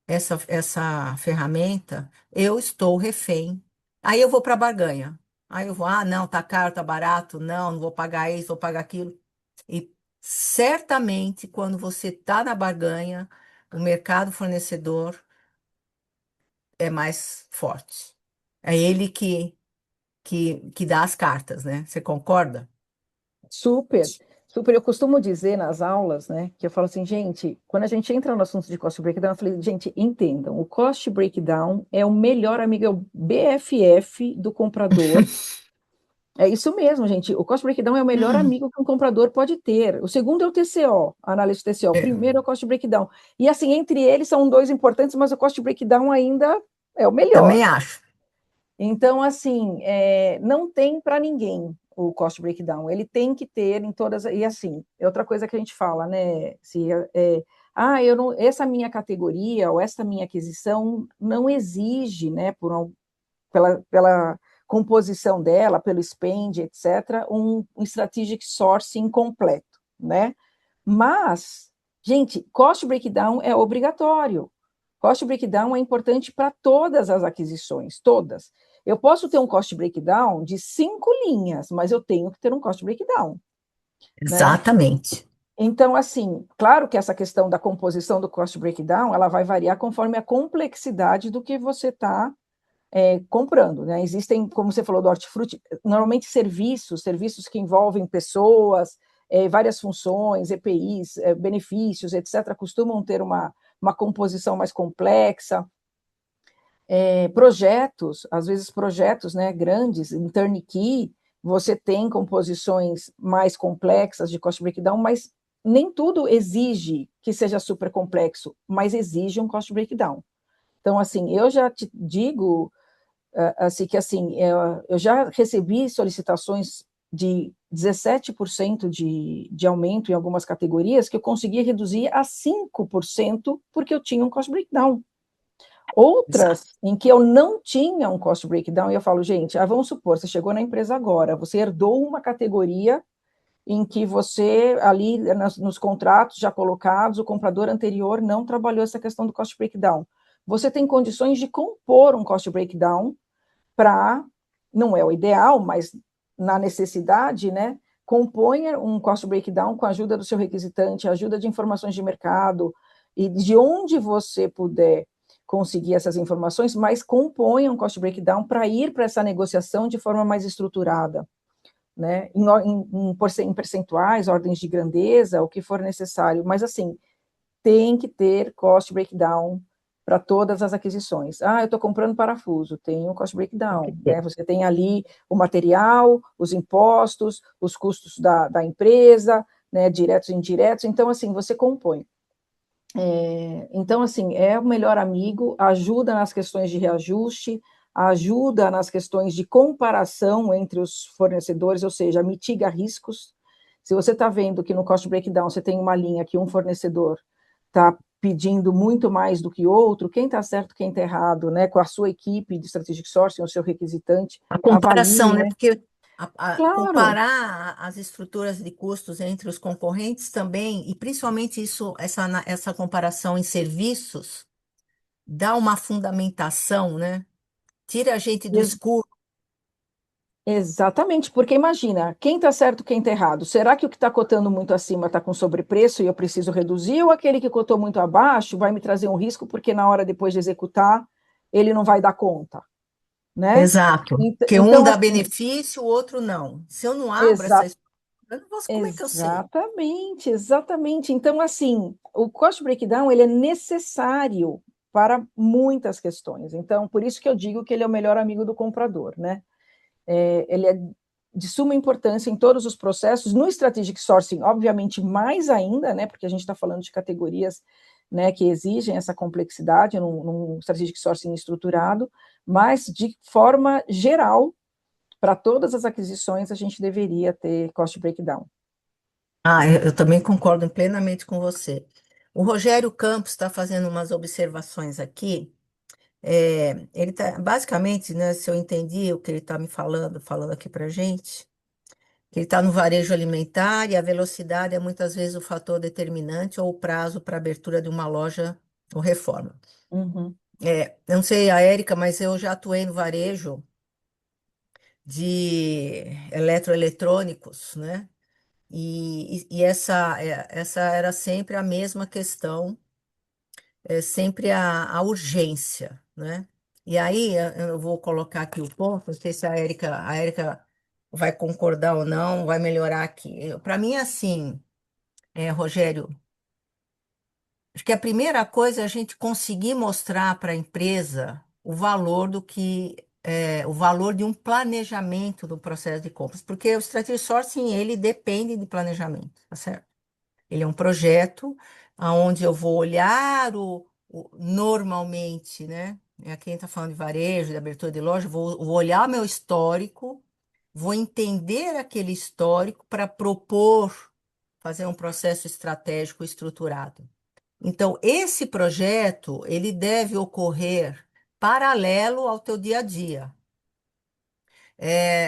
essa ferramenta, eu estou refém. Aí eu vou para a barganha. Aí eu vou, não, tá caro, tá barato, não vou pagar isso, vou pagar aquilo. E certamente, quando você está na barganha, o mercado fornecedor é mais forte. É ele que dá as cartas, né? Você concorda? Super, super. Eu costumo dizer nas aulas, né, que eu falo assim, gente, quando a gente entra no assunto de cost breakdown, eu falei, gente, entendam, o cost breakdown é o melhor amigo, é o BFF do comprador. É isso mesmo, gente. O cost breakdown é o melhor amigo que um comprador pode ter. O segundo é o TCO, a análise do TCO. O É, primeiro é o cost breakdown. E assim, entre eles são dois importantes, mas o cost breakdown ainda é o melhor. também acho. Então, assim, não tem para ninguém o cost breakdown. Ele tem que ter em todas. E assim, é outra coisa que a gente fala, né? Se, eu não, essa minha categoria ou essa minha aquisição não exige, né, pela composição dela, pelo spend, etc., um strategic sourcing completo, né? Mas, gente, cost breakdown é obrigatório. Cost breakdown é importante para todas as aquisições, todas. Eu posso ter um cost breakdown de 5 linhas, mas eu tenho que ter um cost breakdown, né? Exatamente. Então, assim, claro que essa questão da composição do cost breakdown, ela vai variar conforme a complexidade do que você está comprando, né? Existem, como você falou do hortifruti, normalmente serviços que envolvem pessoas, várias funções, EPIs, benefícios, etc., costumam ter uma composição mais complexa. Projetos, às vezes projetos, né, grandes, em turnkey, você tem composições mais complexas de cost breakdown, mas nem tudo exige que seja super complexo, mas exige um cost breakdown. Então, assim, eu já te digo assim que assim, eu já recebi solicitações de 17% de aumento em algumas categorias que eu consegui reduzir a 5% porque eu tinha um cost breakdown. Exato. Outras em que eu não tinha um cost breakdown, e eu falo, gente, vamos supor, você chegou na empresa agora, você herdou uma categoria em que você, ali nos contratos já colocados, o comprador anterior não trabalhou essa questão do cost breakdown. Você tem condições de compor um cost breakdown para, não é o ideal, mas na necessidade, né, componha um cost breakdown com a ajuda do seu requisitante, ajuda de informações de mercado, e de onde você puder conseguir essas informações, mas compõe um cost breakdown para ir para essa negociação de forma mais estruturada, né? Em percentuais, ordens de grandeza, o que for necessário, mas assim, tem que ter cost breakdown para todas as aquisições. Ah, eu estou comprando parafuso, tem um cost breakdown, né? Você tem ali o material, os impostos, os custos da empresa, né? Diretos e indiretos. Então, assim, você compõe. Então, assim, é o melhor amigo, ajuda nas questões de reajuste, ajuda nas questões de comparação entre os fornecedores, ou seja, mitiga riscos. Se você está vendo que no cost breakdown você tem uma linha que um fornecedor está pedindo muito mais do que outro, quem está certo, quem está errado, né? Com a sua equipe de strategic sourcing, o seu requisitante, A avalie, comparação, né? né? Porque Claro, comparar as estruturas de custos entre os concorrentes também, e principalmente isso, essa comparação em serviços, dá uma fundamentação, né? Tira a gente do escuro. exatamente, porque imagina, quem está certo, quem está errado? Será que o que está cotando muito acima está com sobrepreço e eu preciso reduzir, ou aquele que cotou muito abaixo vai me trazer um risco porque na hora depois de executar ele não vai dar conta, né? Exato. Que um Então, dá assim, benefício, o outro não. Se eu não abro essa exa estrutura, eu não vou- como é que eu sei? exatamente, exatamente. Então, assim, o cost breakdown ele é necessário para muitas questões. Então, por isso que eu digo que ele é o melhor amigo do comprador, né? Ele é de suma importância em todos os processos, no strategic sourcing, obviamente, mais ainda, né, porque a gente está falando de categorias, né, que exigem essa complexidade num strategic sourcing estruturado, mas de forma geral, para todas as aquisições, a gente deveria ter cost breakdown. Ah, eu também concordo plenamente com você. O Rogério Campos está fazendo umas observações aqui. Ele está, basicamente, né, se eu entendi o que ele está me falando aqui para gente, que ele está no varejo alimentar e a velocidade é muitas vezes o fator determinante ou o prazo para abertura de uma loja ou reforma. Uhum. Eu não sei a Érica, mas eu já atuei no varejo de eletroeletrônicos, né? E essa era sempre a mesma questão, sempre a urgência, né? E aí eu vou colocar aqui o ponto, não sei se a Érica vai concordar ou não, vai melhorar aqui. Para mim, assim, Rogério, acho que a primeira coisa é a gente conseguir mostrar para a empresa o valor o valor de um planejamento do processo de compras, porque o strategic sourcing ele depende de planejamento, tá certo? Ele é um projeto onde eu vou olhar normalmente, né? Aqui a gente está falando de varejo, de abertura de loja, vou olhar meu histórico, vou entender aquele histórico para propor, fazer um processo estratégico estruturado. Então, esse projeto, ele deve ocorrer paralelo ao teu dia a dia.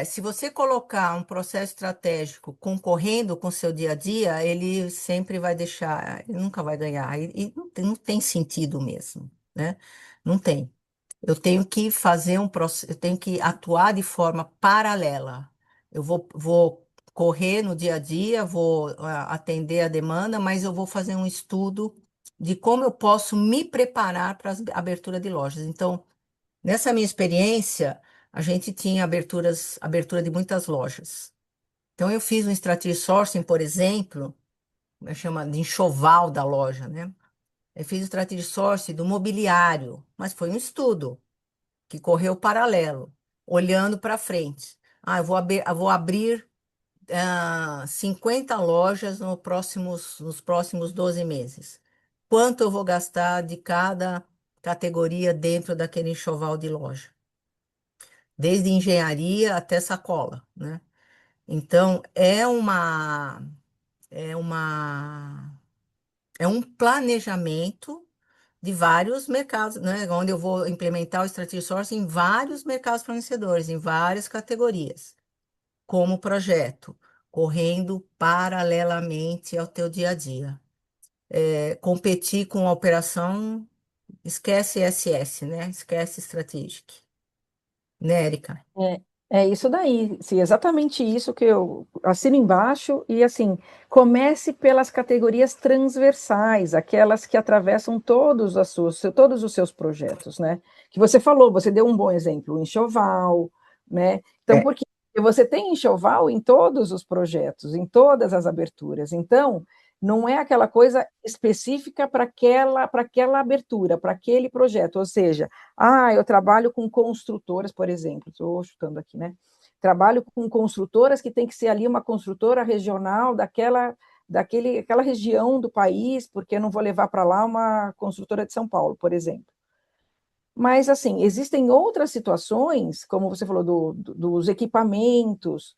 Se você colocar um processo estratégico concorrendo com o seu dia a dia, ele sempre vai deixar, ele nunca vai ganhar. E não tem sentido mesmo, né? Não tem. Eu tenho que fazer um processo, eu tenho que atuar de forma paralela. Eu vou correr no dia a dia, vou atender a demanda, mas eu vou fazer um estudo de como eu posso me preparar para a abertura de lojas. Então, nessa minha experiência, a gente tinha abertura de muitas lojas. Então, eu fiz um strategy sourcing, por exemplo, chama de enxoval da loja, né? Eu fiz o strategy sourcing do mobiliário, mas foi um estudo que correu paralelo, olhando para frente. Eu vou abrir 50 lojas nos próximos 12 meses. Quanto eu vou gastar de cada categoria dentro daquele enxoval de loja? Desde engenharia até sacola, né? Então, é uma, é um planejamento de vários mercados, né? Onde eu vou implementar o Strategic Sourcing em vários mercados fornecedores, em várias categorias, como projeto, correndo paralelamente ao teu dia a dia. Competir com a operação, esquece SS, né? Esquece Strategic, né, Erika? É isso daí, sim, exatamente isso que eu assino embaixo e assim, comece pelas categorias transversais, aquelas que atravessam todos os seus projetos, né? Que você falou, você deu um bom exemplo, o enxoval, né? Então, É, porque você tem enxoval em todos os projetos, em todas as aberturas. Então, não é aquela coisa específica para aquela abertura, para aquele projeto, ou seja, eu trabalho com construtoras, por exemplo, estou chutando aqui, né? Trabalho com construtoras que tem que ser ali uma construtora regional aquela região do país, porque eu não vou levar para lá uma construtora de São Paulo, por exemplo. Mas, assim, existem outras situações, como você falou, dos equipamentos,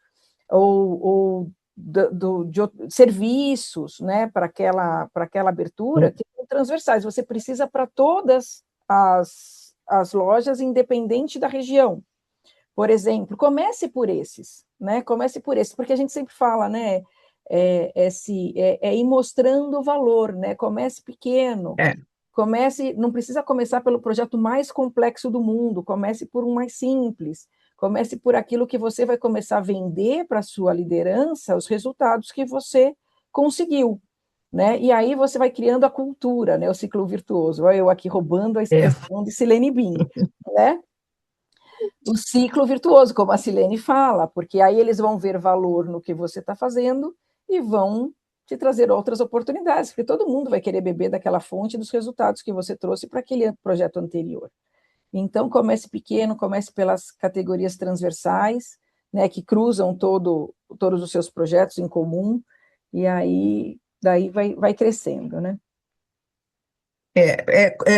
ou de serviços, né, para aquela abertura, que são transversais. Você precisa para todas as lojas, independente da região. Por exemplo, comece por esses, né? Comece por esses, porque a gente sempre fala, né? Ir mostrando o valor, né? Comece pequeno, é, não precisa começar pelo projeto mais complexo do mundo, comece por um mais simples, comece por aquilo que você vai começar a vender para a sua liderança, os resultados que você conseguiu, né? E aí você vai criando a cultura, né? O ciclo virtuoso. Olha eu aqui roubando a é, expressão de Silene Bin, né? O ciclo virtuoso, como a Silene fala, porque aí eles vão ver valor no que você está fazendo e vão te trazer outras oportunidades, porque todo mundo vai querer beber daquela fonte dos resultados que você trouxe para aquele projeto anterior. Então, comece pequeno, comece pelas categorias transversais, né, que cruzam todos os seus projetos em comum, e aí daí vai crescendo, né?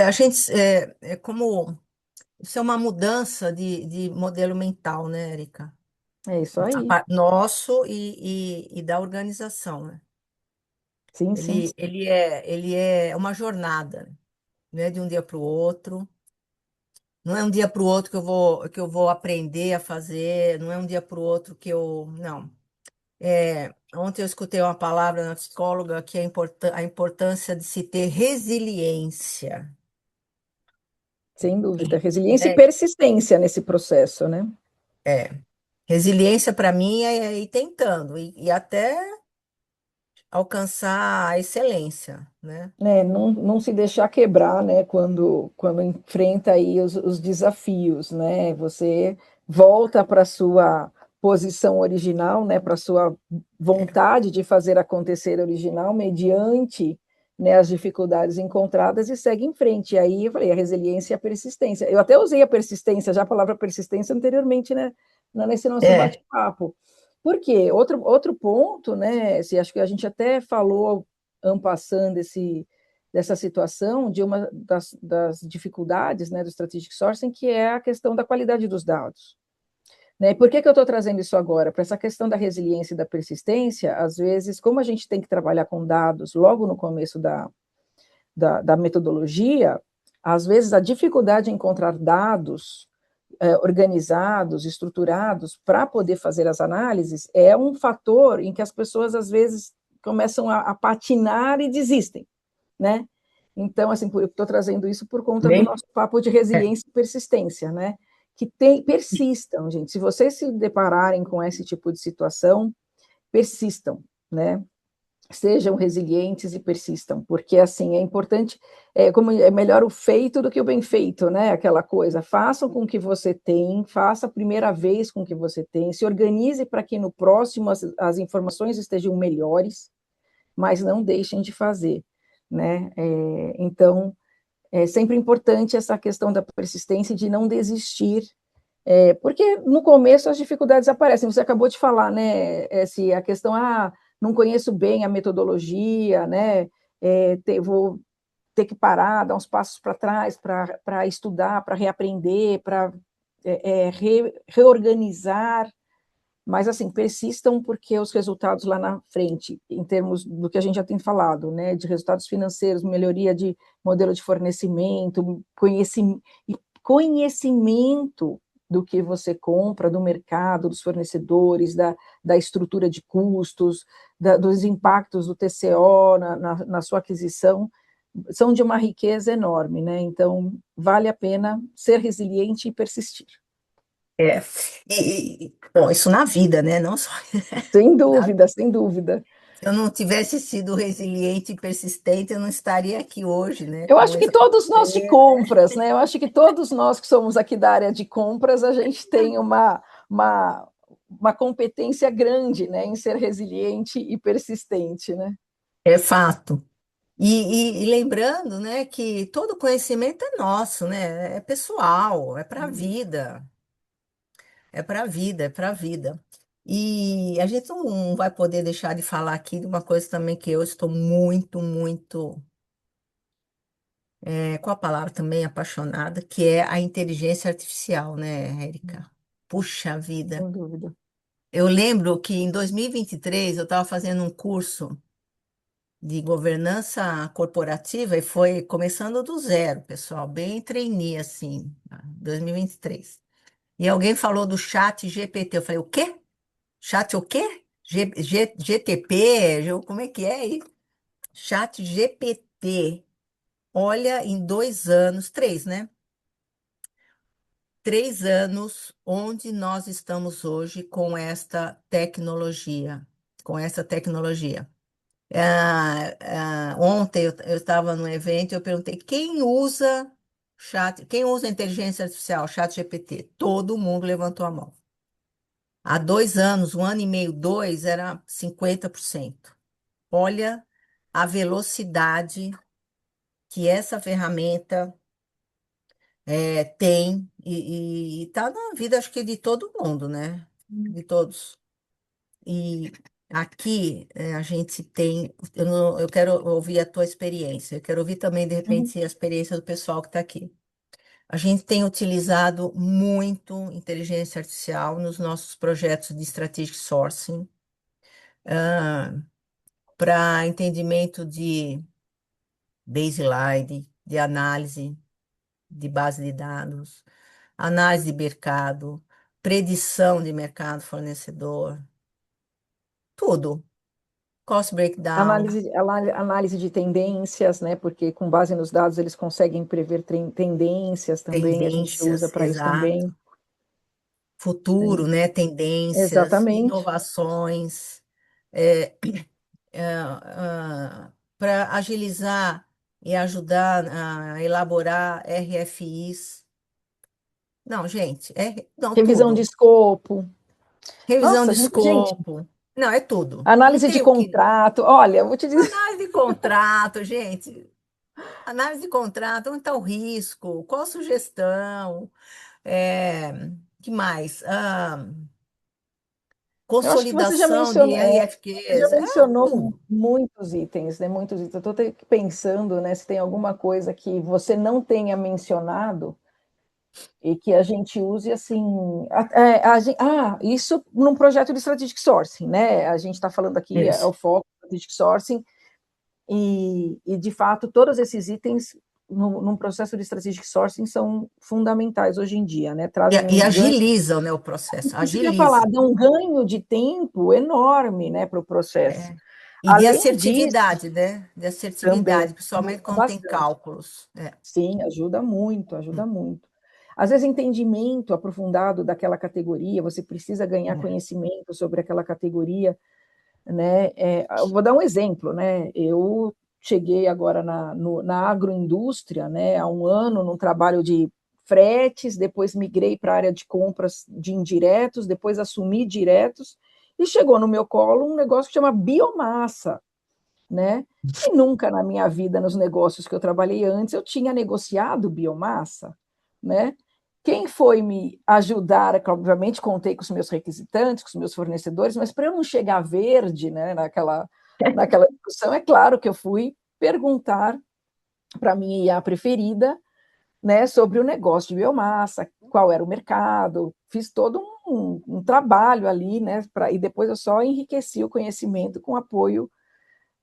a gente, é como, isso é uma mudança de modelo mental, né, Erika? É isso aí. Nosso e da organização, né? Sim, sim. Ele é uma jornada, né? De um dia para o outro. Não é um dia para o outro que eu vou aprender a fazer, não é um dia para o outro que eu. Não. Ontem eu escutei uma palavra na psicóloga que é a importância de se ter resiliência. Sem dúvida. Resiliência e Né? persistência nesse processo, né? É. Resiliência para mim é ir tentando e até alcançar a excelência, né? Não se deixar quebrar, né, quando enfrenta aí os desafios, né? Você volta para a sua posição original, né, para a sua vontade de fazer acontecer original, mediante, né, as dificuldades encontradas e segue em frente. E aí eu falei, a resiliência e a persistência. Eu até usei a persistência, já a palavra persistência anteriormente, né, nesse nosso É, bate-papo. Por quê? Outro ponto, né, acho que a gente até falou en passant dessa situação, de uma das dificuldades, né, do strategic sourcing, que é a questão da qualidade dos dados. Né? Por que eu estou trazendo isso agora? Para essa questão da resiliência e da persistência, às vezes, como a gente tem que trabalhar com dados logo no começo da metodologia, às vezes a dificuldade de encontrar dados organizados, estruturados, para poder fazer as análises, é um fator em que as pessoas, às vezes, começam a patinar e desistem, né? Então, assim, eu estou trazendo isso por conta do bem, nosso papo de é, resiliência e persistência, né? Persistam, gente. Se vocês se depararem com esse tipo de situação, persistam, né? Sejam resilientes e persistam, porque assim é importante, como é melhor o feito do que o bem feito, né? Aquela coisa, façam com o que você tem, faça a primeira vez com o que você tem, se organize para que no próximo as informações estejam melhores, mas não deixem de fazer, né? Então, é sempre importante essa questão da persistência e de não desistir, porque no começo as dificuldades aparecem. Você acabou de falar, né? Se a questão, não conheço bem a metodologia, né? Vou ter que parar, dar uns passos para trás para estudar, para reaprender, para reorganizar, mas assim, persistam porque os resultados lá na frente, em termos do que a gente já tem falado, né, de resultados financeiros, melhoria de modelo de fornecimento, conhecimento do que você compra, do mercado, dos fornecedores, da estrutura de custos, dos impactos do TCO na sua aquisição, são de uma riqueza enorme, né? Então, vale a pena ser resiliente e persistir. É. Bom, isso na vida, né? Não só Sem na dúvida, sem dúvida. Se eu não tivesse sido resiliente e persistente, eu não estaria aqui hoje, né? Eu Com acho que essa todos nós de empresa. compras, né? Eu acho que todos nós que somos aqui da área de compras, a gente tem uma, uma competência grande, né, em ser resiliente e persistente, né? É fato. E lembrando, né, que todo conhecimento é nosso, né? É pessoal, é para a vida, é para a vida, é para a vida. E a gente não vai poder deixar de falar aqui de uma coisa também que eu estou muito, qual a palavra também, apaixonada, que é a inteligência artificial, né, Érica? Puxa vida. Sem dúvida. Eu lembro que em 2023 eu estava fazendo um curso de governança corporativa e foi começando do zero, pessoal, bem trainee assim, 2023. E alguém falou do chat GPT. Eu falei, o quê? Chat o quê? GTP? Como é que é aí? Chat GPT. Olha, em 2 anos, três, né? 3 anos, onde nós estamos hoje com esta tecnologia, com essa tecnologia. Ontem eu estava num evento e eu perguntei quem usa inteligência artificial, chat GPT? Todo mundo levantou a mão. Há 2 anos, 1 ano e meio, dois, era 50%. Olha a velocidade que essa ferramenta tem e está na vida, acho que de todo mundo, né? De todos. E aqui a gente tem. Eu quero ouvir a tua experiência, eu quero ouvir também, de Uhum. repente, a experiência do pessoal que está aqui. A gente tem utilizado muito inteligência artificial nos nossos projetos de strategic sourcing, para entendimento de baseline, de análise de base de dados, análise de mercado, predição de mercado fornecedor, tudo. Cost breakdown. Análise de tendências, né? Porque com base nos dados eles conseguem prever tendências também, a gente usa Tendências, para isso exato. também. Futuro, Né? né? Tendências, Exatamente. inovações, é, para agilizar e ajudar a elaborar RFIs. Não, gente, não, Revisão de tudo. escopo. Revisão Nossa, de gente, escopo. Não, é tudo. Não análise de tem o que. contrato. Olha, eu vou te dizer, Análise de contrato, gente. Análise de contrato, onde está o risco? Qual a sugestão? É, que mais? eu acho que você já Consolidação de mencionou, você já RFQs, mencionou tudo. muitos itens, né? Muitos itens. Eu estou pensando, né, se tem alguma coisa que você não tenha mencionado e que a gente use assim. Isso num projeto de strategic sourcing, né? A gente está falando aqui, é Isso. o foco strategic sourcing, de fato, todos esses itens num processo de strategic sourcing são fundamentais hoje em dia, né? Trazem E um ganho. agilizam, né, o processo, Isso que eu ia falar, agilizam. dá um ganho de tempo enorme, né, para o processo. É. E de Além disso, assertividade, né? De também assertividade, principalmente ajuda quando tem bastante. cálculos. Sim, ajuda muito, ajuda Hum, muito. Às vezes, entendimento aprofundado daquela categoria, você precisa ganhar é. conhecimento sobre aquela categoria, né? Eu vou dar um exemplo, né? Eu cheguei agora na agroindústria, né, há um ano, num trabalho de fretes, depois migrei para a área de compras de indiretos, depois assumi diretos, e chegou no meu colo um negócio que chama biomassa, né? E nunca na minha vida, nos negócios que eu trabalhei antes, eu tinha negociado biomassa, né? Quem foi me ajudar, é que obviamente contei com os meus requisitantes, com os meus fornecedores, mas para eu não chegar verde, né, naquela discussão, é claro que eu fui perguntar para a minha IA preferida, né, sobre o negócio de biomassa, qual era o mercado, fiz todo um trabalho ali, né, e depois eu só enriqueci o conhecimento com apoio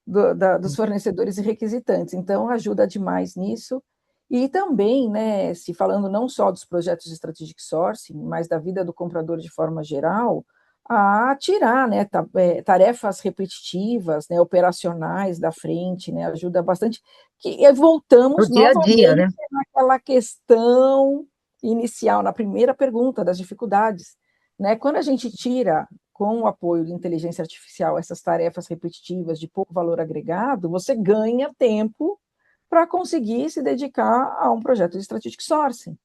dos fornecedores e requisitantes. Então, ajuda demais nisso. E também, né, se falando não só dos projetos de strategic sourcing, mas da vida do comprador de forma geral, a tirar, né, tarefas repetitivas, né, operacionais da frente, né, ajuda bastante. Que No voltamos dia a dia, novamente né? naquela questão inicial, na primeira pergunta das dificuldades, né? Quando a gente tira com o apoio de inteligência artificial essas tarefas repetitivas de pouco valor agregado, você ganha tempo para conseguir se dedicar a um projeto de strategic sourcing,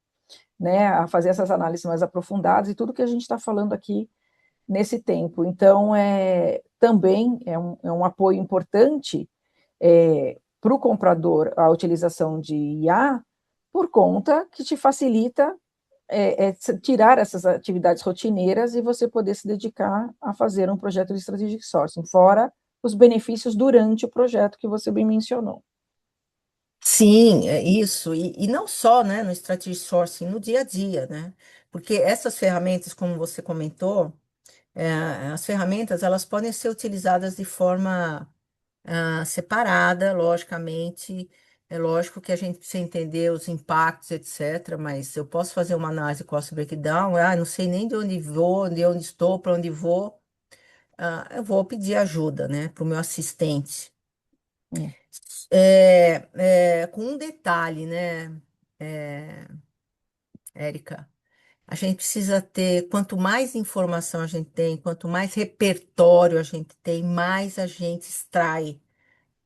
né? A fazer essas análises mais aprofundadas e tudo que a gente está falando aqui nesse tempo. Então, também é um apoio importante para o comprador a utilização de IA, por conta que te facilita tirar essas atividades rotineiras e você poder se dedicar a fazer um projeto de strategic sourcing, fora os benefícios durante o projeto que você bem mencionou. Sim, é isso. E não só, né, no strategy sourcing, no dia a dia, né? Porque essas ferramentas, como você comentou, as ferramentas elas podem ser utilizadas de forma separada, logicamente. É lógico que a gente precisa entender os impactos, etc. Mas eu posso fazer uma análise cost breakdown, não sei nem de onde vou, de onde estou, para onde vou. Eu vou pedir ajuda, né, para o meu assistente. É, Com um detalhe, né, é, Érica? A gente precisa ter, quanto mais informação a gente tem, quanto mais repertório a gente tem, mais a gente extrai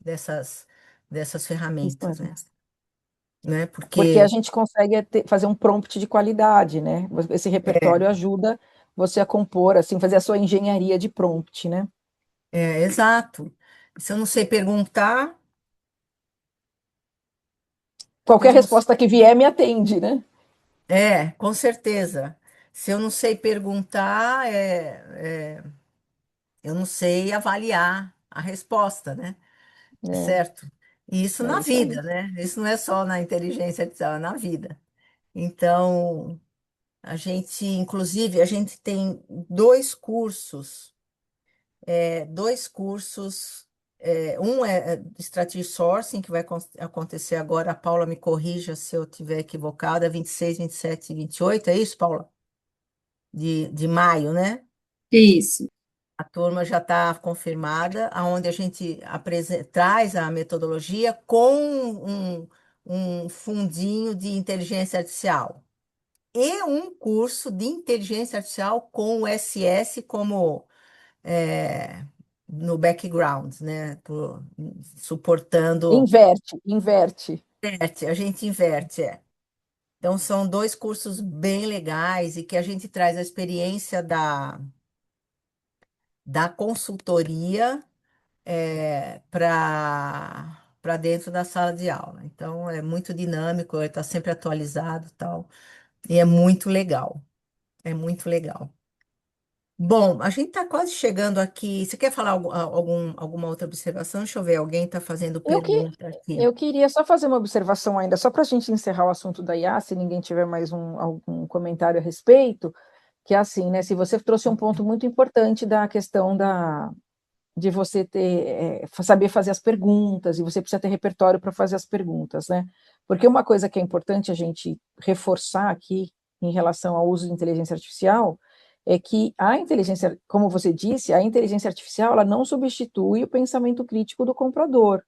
dessas, dessas isso ferramentas, mesmo. né? Porque a Porque gente consegue fazer um prompt de qualidade, né? Esse repertório ajuda você a compor, assim, fazer a sua engenharia de prompt, né? exato. Se eu não sei perguntar, se Qualquer eu não, resposta que vier me atende, né? com certeza. Se eu não sei perguntar, eu não sei avaliar a resposta, né? Certo? E isso É na isso aí. vida, né? Isso não é só na inteligência artificial, é na vida. Então, inclusive, a gente tem dois cursos. Um é Strategy Sourcing, que vai acontecer agora. A Paula me corrija se eu estiver equivocada, 26, 27 e 28, é isso, Paula? De maio, né? Isso. A turma já está confirmada, aonde a gente traz a metodologia com um fundinho de inteligência artificial. E um curso de inteligência artificial com o SS como é, no background, né? Suportando. Inverte, inverte. A gente inverte, é. Então, são dois cursos bem legais e que a gente traz a experiência da consultoria para dentro da sala de aula. Então, é muito dinâmico, está sempre atualizado e tal. E é muito legal. É muito legal. Bom, a gente está quase chegando aqui. Você quer falar alguma outra observação? Deixa eu ver, alguém está fazendo Eu, que, pergunta aqui. eu queria só fazer uma observação ainda, só para a gente encerrar o assunto da IA, se ninguém tiver mais algum comentário a respeito, que é assim, né? Se você trouxe um ponto muito importante da questão de você saber fazer as perguntas, e você precisa ter repertório para fazer as perguntas, né? Porque uma coisa que é importante a gente reforçar aqui em relação ao uso de inteligência artificial é que a inteligência, como você disse, a inteligência artificial ela não substitui o pensamento crítico do comprador,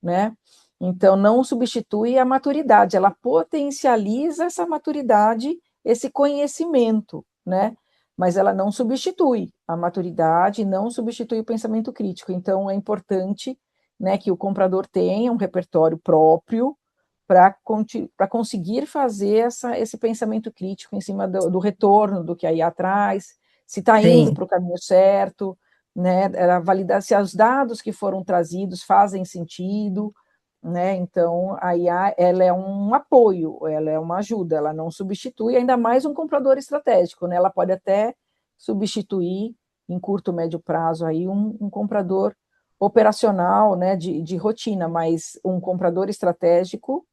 né? Então, não substitui a maturidade, ela potencializa essa maturidade, esse conhecimento, né? Mas ela não substitui a maturidade, não substitui o pensamento crítico. Então, é importante, né, que o comprador tenha um repertório próprio para conseguir fazer esse pensamento crítico em cima do retorno do que a IA traz, se está indo Sim, para o caminho certo, né, ela validar se os dados que foram trazidos fazem sentido, né? Então a IA ela é um apoio, ela é uma ajuda, ela não substitui, ainda mais um comprador estratégico, né? Ela pode até substituir em curto, médio prazo aí um comprador operacional, né, de rotina, mas um comprador estratégico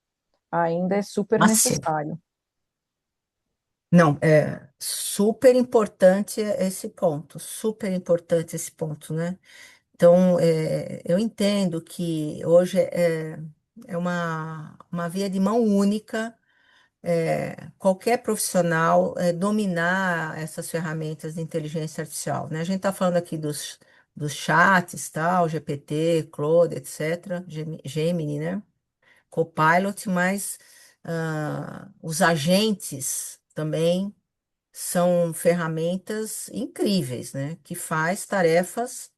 ainda é super máximo. necessário. Não, é super importante esse ponto, super importante esse ponto, né? Então, eu entendo que hoje é uma via de mão única, qualquer profissional dominar essas ferramentas de inteligência artificial, né? A gente está falando aqui dos chats, tal, GPT, Claude, etc., Gemini, né? Copilot, mas Os agentes também são ferramentas incríveis, né? Que faz tarefas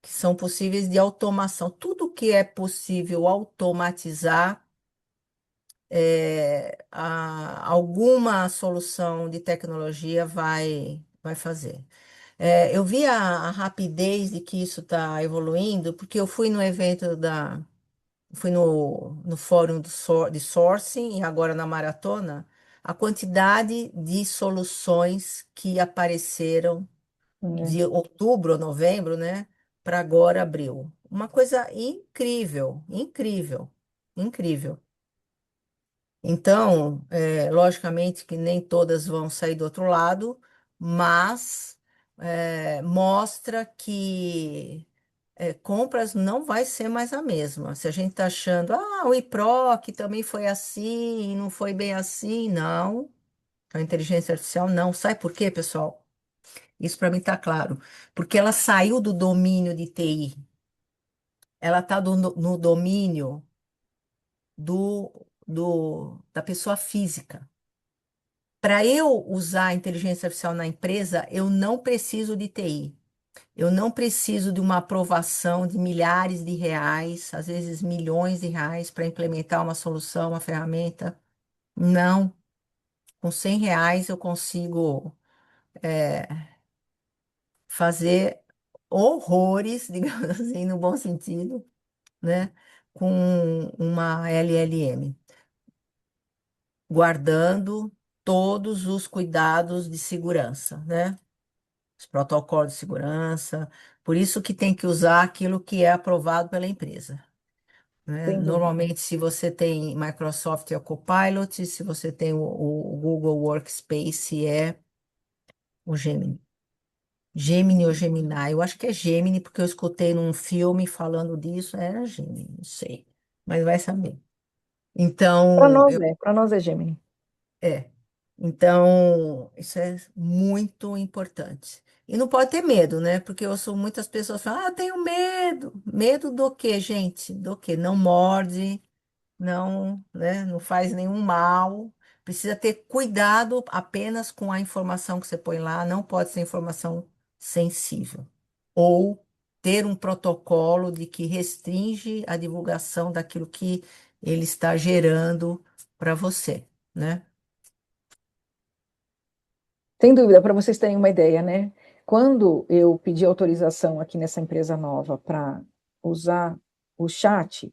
que são possíveis de automação. Tudo que é possível automatizar, alguma solução de tecnologia vai fazer. Eu vi a rapidez de que isso está evoluindo, porque eu fui no evento fui no fórum de sourcing e agora na maratona, a quantidade de soluções que apareceram né? de outubro ou novembro, né, para agora abril. Uma coisa incrível, incrível, incrível. Então, logicamente que nem todas vão sair do outro lado, mas mostra que compras não vai ser mais a mesma. Se a gente está achando, o IPROC também foi assim, não foi bem assim, não. A inteligência artificial não. Sabe por quê, pessoal? Isso para mim está claro. Porque ela saiu do domínio de TI. Ela está no domínio da pessoa física. Para eu usar a inteligência artificial na empresa, eu não preciso de TI. Eu não preciso de uma aprovação de milhares de reais, às vezes milhões de reais, para implementar uma solução, uma ferramenta. Não. Com R$ 100 eu consigo fazer horrores, digamos assim, no bom sentido, né? Com uma LLM, guardando todos os cuidados de segurança, né? Os protocolos de segurança. Por isso que tem que usar aquilo que é aprovado pela empresa, né? Sem dúvida. Normalmente, se você tem Microsoft é o Copilot, se você tem o Google Workspace é o Gemini. Gemini ou Gemini, eu acho que é Gemini, porque eu escutei num filme falando disso, era Gemini, não sei, mas vai saber. Então, Para nós é Gemini. é. Então, isso é muito importante. E não pode ter medo, né? Porque eu ouço muitas pessoas falando, tenho medo. Medo do quê, gente? Do quê? Não morde, não, né? Não faz nenhum mal. Precisa ter cuidado apenas com a informação que você põe lá, não pode ser informação sensível. Ou ter um protocolo de que restringe a divulgação daquilo que ele está gerando para você, né? Sem dúvida, para vocês terem uma ideia, né? Quando eu pedi autorização aqui nessa empresa nova para usar o chat,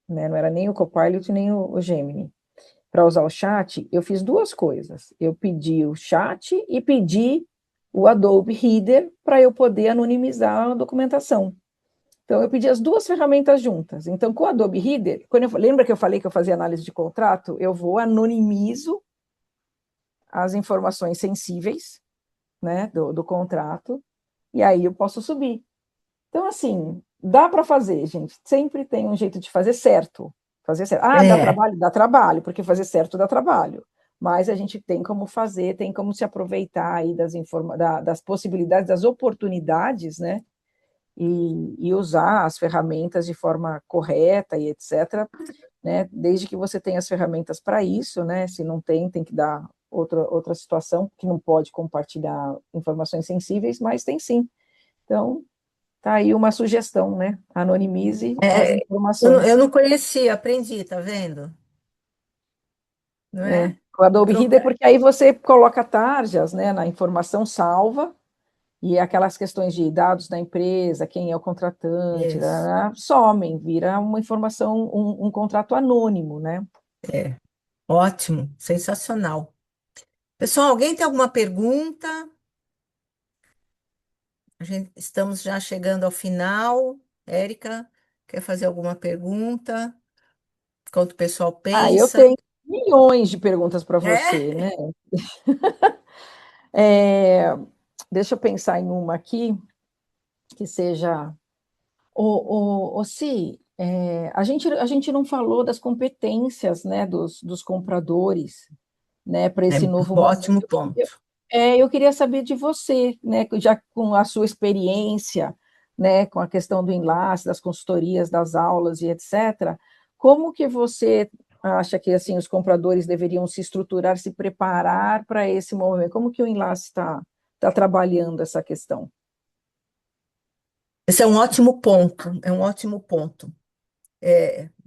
né? Não era nem o Copilot nem o Gemini. Para usar o chat, eu fiz duas coisas. Eu pedi o chat e pedi o Adobe Reader para eu poder anonimizar a documentação. Então, eu pedi as duas ferramentas juntas. Então, com o Adobe Reader, lembra que eu falei que eu fazia análise de contrato? Eu vou, anonimizo as informações sensíveis, né, do contrato, e aí eu posso subir. Então, assim, dá para fazer, gente. Sempre tem um jeito de fazer certo. Fazer certo. Dá É, trabalho? Dá trabalho, porque fazer certo dá trabalho. Mas a gente tem como fazer, tem como se aproveitar aí das possibilidades, das oportunidades, né? E usar as ferramentas de forma correta e etc., né? Desde que você tenha as ferramentas para isso, né? Se não tem, tem que dar outra situação, que não pode compartilhar informações sensíveis, mas tem sim. Então, tá aí uma sugestão, né? Anonimize as é, eu informações. não conhecia, aprendi, tá vendo? Não É, é? o Adobe Reader, Troca. porque aí você coloca tarjas, né, na informação salva, e aquelas questões de dados da empresa, quem é o contratante, Isso. somem, vira uma informação, um contrato anônimo, né? É, ótimo, sensacional. Pessoal, alguém tem alguma pergunta? Estamos já chegando ao final. Érica, quer fazer alguma pergunta? Enquanto o pessoal Eu pensa. tenho milhões de perguntas para você, É? né? É, deixa eu pensar em uma aqui que seja. Si, a gente não falou das competências, né, dos compradores, né, para É esse um novo momento. ótimo ponto. Eu queria saber de você, né, já com a sua experiência, né, com a questão do enlace, das consultorias, das aulas e etc. Como que você acha que assim os compradores deveriam se estruturar, se preparar para esse movimento? Como que o Enlace está trabalhando essa questão? Esse é um ótimo ponto, é um ótimo ponto.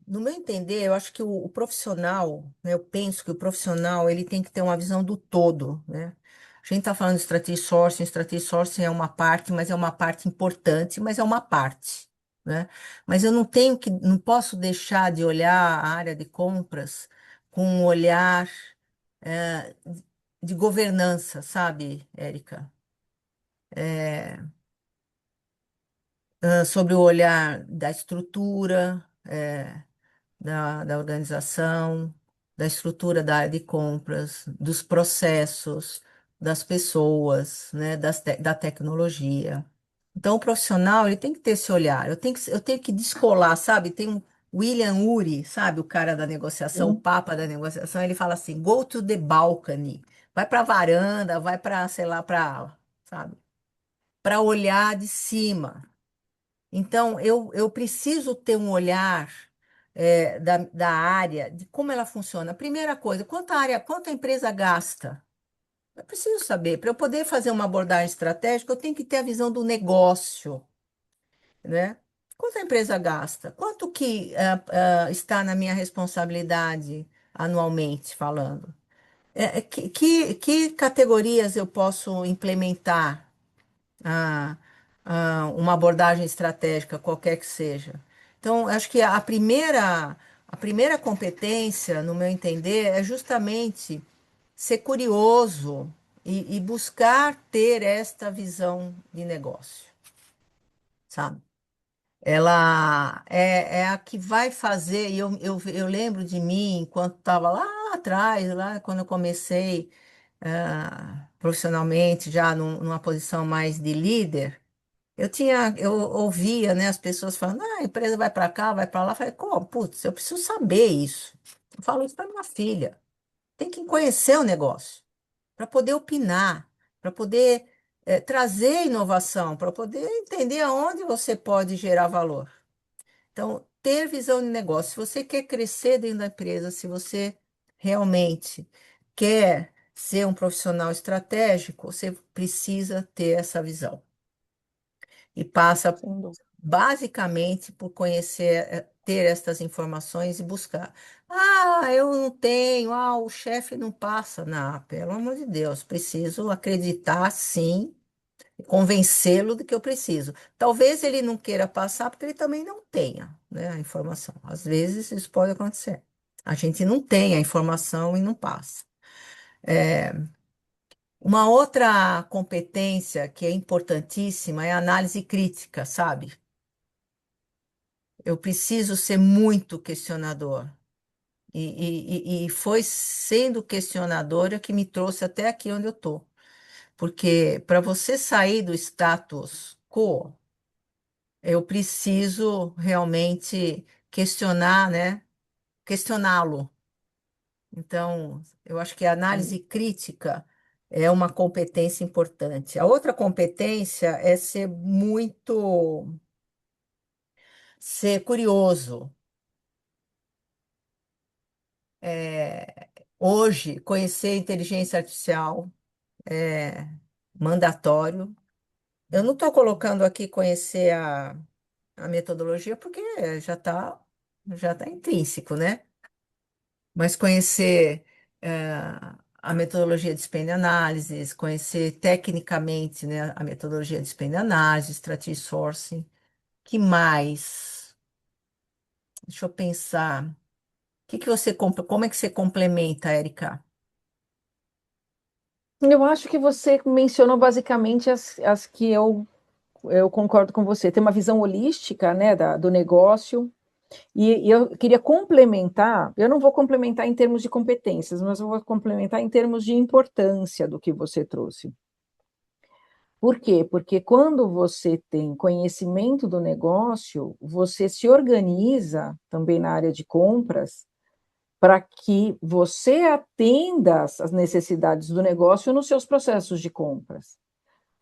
No meu entender, eu acho que o profissional, né, eu penso que o profissional ele tem que ter uma visão do todo, né? A gente está falando de strategy sourcing é uma parte, mas é uma parte importante, mas é uma parte, né? Mas eu não posso deixar de olhar a área de compras com um olhar eh, de governança, sabe, Érica? Sobre o olhar da estrutura, da organização, da estrutura da área de compras, dos processos, das pessoas, né, da tecnologia. Então, o profissional, ele tem que ter esse olhar. Eu tenho que descolar, sabe? Tem um William Ury, sabe? O cara da negociação, o Sim, papa da negociação, ele fala assim, go to the balcony. Vai para a varanda, vai para, sei lá, para, sabe? Para olhar de cima. Então, eu preciso ter um olhar da área, de como ela funciona. Primeira coisa, quanto a empresa gasta? Eu preciso saber. Para eu poder fazer uma abordagem estratégica, eu tenho que ter a visão do negócio, né? Quanto a empresa gasta? Quanto que está na minha responsabilidade anualmente falando? Que categorias eu posso implementar? a, uma abordagem estratégica, qualquer que seja. Então, acho que a primeira competência, no meu entender, é justamente ser curioso e buscar ter esta visão de negócio, sabe? Ela é a que vai fazer, e eu lembro de mim, enquanto estava lá atrás, lá quando eu comecei profissionalmente, já numa posição mais de líder, eu ouvia, né, as pessoas falando, a empresa vai para cá, vai para lá. Eu falei, como? Putz, eu preciso saber isso. Eu falo isso para minha filha. Tem que conhecer o negócio para poder opinar, para poder trazer inovação, para poder entender aonde você pode gerar valor. Então, ter visão de negócio. Se você quer crescer dentro da empresa, se você realmente quer ser um profissional estratégico, você precisa ter essa visão. E passa sem dúvida. basicamente por conhecer, ter estas informações e buscar. Ah, eu não tenho, o chefe não passa. Não, pelo amor de Deus, preciso acreditar sim, e convencê-lo de que eu preciso. Talvez ele não queira passar porque ele também não tenha, né, a informação. Às vezes isso pode acontecer. A gente não tem a informação e não passa. Uma outra competência que é importantíssima é a análise crítica, sabe? Eu preciso ser muito questionador. E foi sendo questionadora que me trouxe até aqui onde eu estou. Porque para você sair do status quo, eu preciso realmente questionar, né? Questioná-lo. Então, eu acho que a análise crítica é uma competência importante. A outra competência é ser curioso. Hoje, conhecer inteligência artificial é mandatório. Eu não estou colocando aqui conhecer a metodologia, porque já tá intrínseco, né? Mas conhecer a metodologia de Spend Analysis, conhecer tecnicamente, né, a metodologia de Spend Analysis, Strategy Sourcing. Que mais? Deixa eu pensar. Como é que você complementa, Erika? Eu acho que você mencionou basicamente as que eu concordo com você. Tem uma visão holística, né, do negócio. E eu queria complementar, eu não vou complementar em termos de competências, mas eu vou complementar em termos de importância do que você trouxe. Por quê? Porque quando você tem conhecimento do negócio, você se organiza também na área de compras para que você atenda às necessidades do negócio nos seus processos de compras.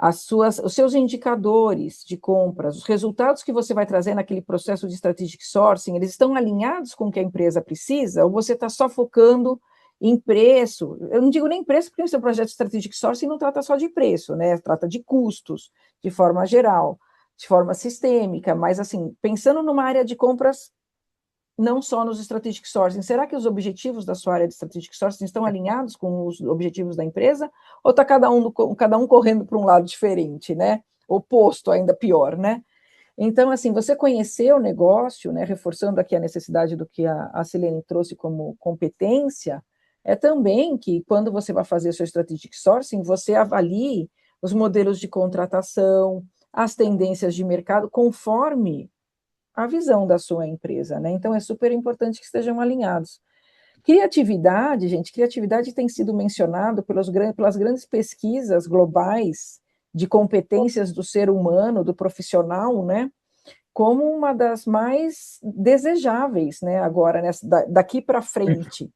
os seus indicadores de compras, os resultados que você vai trazer naquele processo de strategic sourcing, eles estão alinhados com o que a empresa precisa, ou você está só focando em preço? Eu não digo nem preço, porque o seu projeto de strategic sourcing não trata só de preço, né? Trata de custos, de forma geral, de forma sistêmica, mas assim, pensando numa área de compras não só nos strategic sourcing. Será que os objetivos da sua área de strategic sourcing estão alinhados com os objetivos da empresa? Ou está cada um correndo para um lado diferente, né? Oposto, ainda pior, né? Então, assim, você conhecer o negócio, né, reforçando aqui a necessidade do que a Silene trouxe como competência, é também que quando você vai fazer o seu strategic sourcing, você avalie os modelos de contratação, as tendências de mercado, conforme a visão da sua empresa, né? Então é super importante que estejam alinhados. Criatividade, gente, criatividade tem sido mencionado pelas grandes pesquisas globais de competências do ser humano, do profissional, né? Como uma das mais desejáveis, né? Agora, daqui para frente,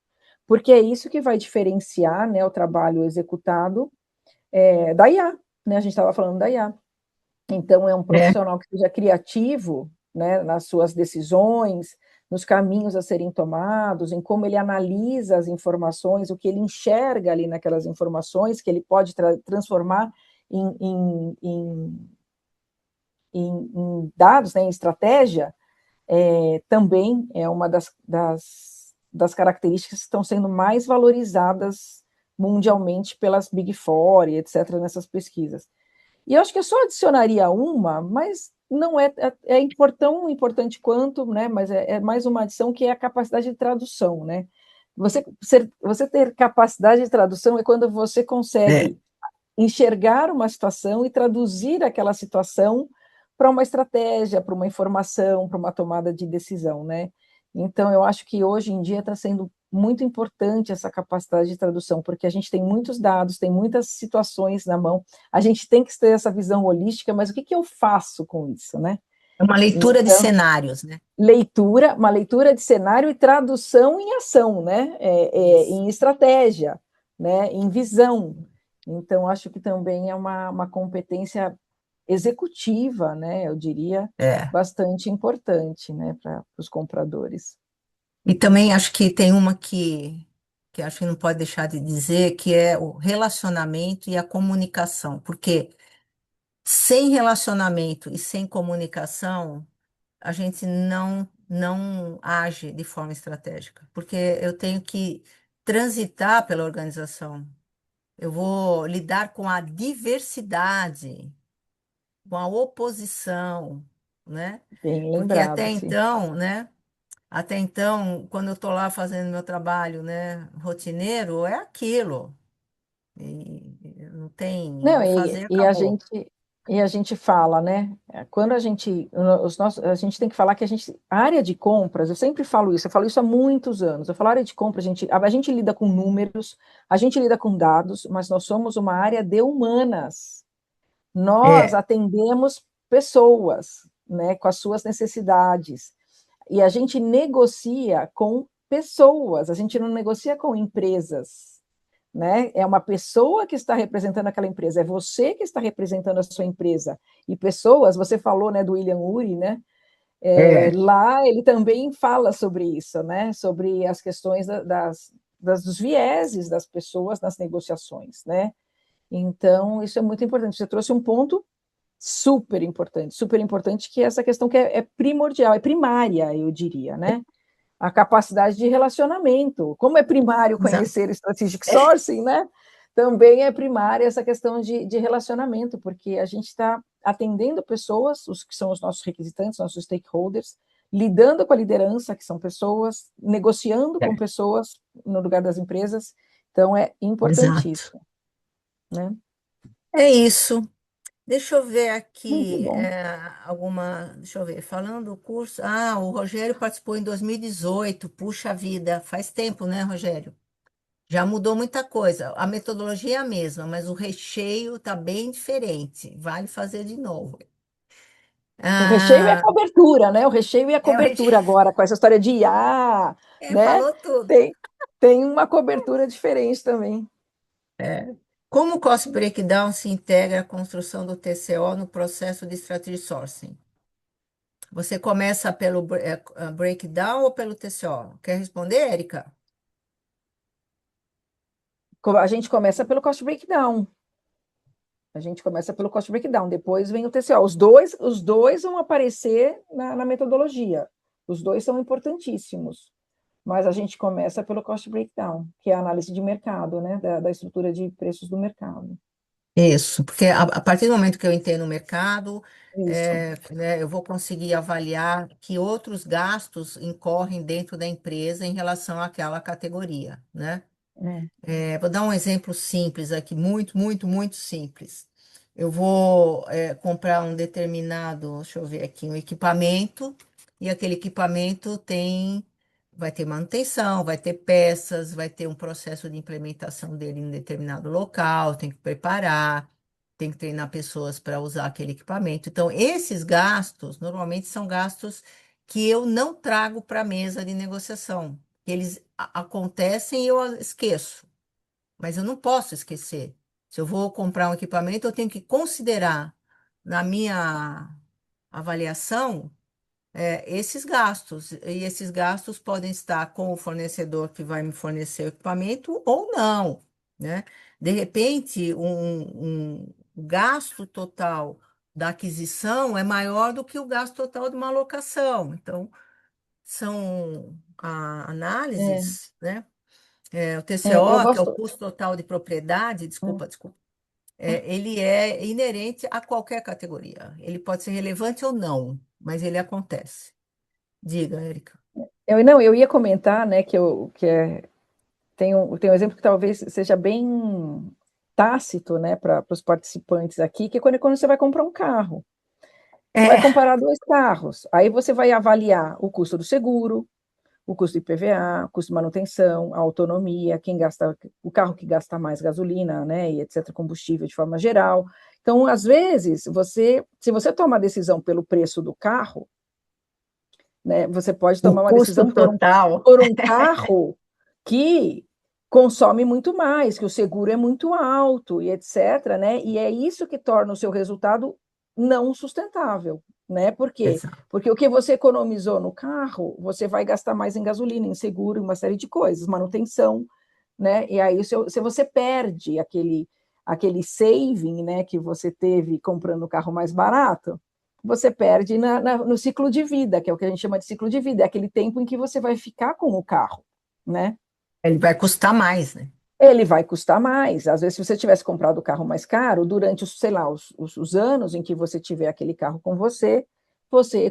porque é isso que vai diferenciar, né, o trabalho executado da IA, né? A gente estava falando da IA. Então, é um É. profissional que seja criativo, né, nas suas decisões, nos caminhos a serem tomados, em como ele analisa as informações, o que ele enxerga ali naquelas informações, que ele pode transformar em, em, em, em dados, né, em estratégia, também é uma das características que estão sendo mais valorizadas mundialmente pelas Big Four e etc., nessas pesquisas. E eu acho que eu só adicionaria uma, mas não tão importante quanto, né? Mas é mais uma adição que é a capacidade de tradução, né? Você ter capacidade de tradução é quando você É. consegue enxergar uma situação e traduzir aquela situação para uma estratégia, para uma informação, para uma tomada de decisão, né? Então, eu acho que hoje em dia está sendo muito importante essa capacidade de tradução, porque a gente tem muitos dados, tem muitas situações na mão, a gente tem que ter essa visão holística, mas o que eu faço com isso, né? É uma leitura de Então, cenários, né? uma leitura de cenário e tradução em ação, né? Isso. Em estratégia, né? Em visão. Então, acho que também é uma competência executiva, né? Eu diria, É. bastante importante, né? Para os compradores. E também acho que tem uma que acho que não pode deixar de dizer, que é o relacionamento e a comunicação. Porque sem relacionamento e sem comunicação, a gente não age de forma estratégica. Porque eu tenho que transitar pela organização. Eu vou lidar com a diversidade, com a oposição, né? Bem Porque até lembrado, sim. então, né? Até então, quando eu estou lá fazendo meu trabalho, né, rotineiro, é aquilo. E não tem, Não, vou fazer, e a acabou. gente fala, né? Quando a gente tem que falar que a área de compras, eu sempre falo isso, eu falo isso há muitos anos. Eu falo área de compras, a gente lida com números, a gente lida com dados, mas nós somos uma área de humanas. Nós É, atendemos pessoas, né, com as suas necessidades. E a gente negocia com pessoas, a gente não negocia com empresas, né? É uma pessoa que está representando aquela empresa, é você que está representando a sua empresa. E pessoas, você falou, né, do William Ury, né? é, Lá ele também fala sobre isso, né? Sobre as questões dos vieses das pessoas nas negociações, né? Então, isso é muito importante. Você trouxe um ponto super importante, que é essa questão que é primordial, é primária, eu diria, né? A capacidade de relacionamento. Como é primário exato. conhecer strategic É, sourcing, né? Também é primária essa questão de relacionamento, porque a gente está atendendo pessoas, os que são os nossos requisitantes, nossos stakeholders, lidando com a liderança, que são pessoas, negociando com é, pessoas no lugar das empresas. Então, é exato. importantíssimo, né? É isso. Deixa eu ver Muito aqui bom. alguma. Deixa eu ver. Falando do curso. Ah, o Rogério participou em 2018. Puxa vida, faz tempo, né, Rogério? Já mudou muita coisa. A metodologia é a mesma, mas o recheio está bem diferente. Vale fazer de novo. O recheio e a Ah, cobertura, né? O recheio e a é o recheio. cobertura agora, com essa história de IA, É, né? falou tudo. Tem, tem uma cobertura diferente também. É. Como o cost breakdown se integra à construção do TCO no processo de strategy sourcing? Você começa pelo breakdown ou pelo TCO? Quer responder, Érica? A gente começa pelo cost breakdown. A gente começa pelo cost breakdown, depois vem o TCO. Os dois vão aparecer na metodologia. Os dois são importantíssimos. Mas a gente começa pelo cost breakdown, que é a análise de mercado, né? Da estrutura de preços do mercado. Isso, porque a partir do momento que eu entendo o mercado, Isso. né, eu vou conseguir avaliar que outros gastos incorrem dentro da empresa em relação àquela categoria, né? É. Vou dar um exemplo simples aqui, muito, muito, muito simples. Eu vou comprar um determinado, deixa eu ver aqui, um equipamento, e aquele equipamento vai ter manutenção, vai ter peças, vai ter um processo de implementação dele em determinado local, tem que preparar, tem que treinar pessoas para usar aquele equipamento. Então, esses gastos, normalmente, são gastos que eu não trago para a mesa de negociação. Eles acontecem e eu esqueço. Mas eu não posso esquecer. Se eu vou comprar um equipamento, eu tenho que considerar na minha avaliação esses gastos. E esses gastos podem estar com o fornecedor que vai me fornecer o equipamento ou não, né? De repente, o gasto total da aquisição é maior do que o gasto total de uma locação. Então, são É, análises, né? O eu TCO, que é o gosto. custo total de propriedade, desculpa, ele é inerente a qualquer categoria. Ele pode ser relevante ou não, mas ele acontece. Diga, Érica. Não, eu ia comentar, né, tem um exemplo que talvez seja bem tácito, né, para os participantes aqui, que é quando você vai comprar um carro. Você vai É, comparar dois carros, aí você vai avaliar o custo do seguro, o custo de IPVA, o custo de manutenção, a autonomia, o carro que gasta mais gasolina, né, e etc, combustível de forma geral. Então, às vezes, se você toma a decisão pelo preço do carro, né, você pode o tomar uma custo decisão total. por um carro que consome muito mais, que o seguro é muito alto e etc, né? E é isso que torna o seu resultado não sustentável, né? Por quê? Exato. Porque o que você economizou no carro, você vai gastar mais em gasolina, em seguro, em uma série de coisas, manutenção, né? E aí, se você perde aquele saving, né, que você teve comprando o carro mais barato, você perde no ciclo de vida, que é o que a gente chama de ciclo de vida, é aquele tempo em que você vai ficar com o carro, né? Ele vai custar mais, né? Ele vai custar mais. Às vezes, se você tivesse comprado o carro mais caro, durante os, sei lá, os anos em que você tiver aquele carro com você, você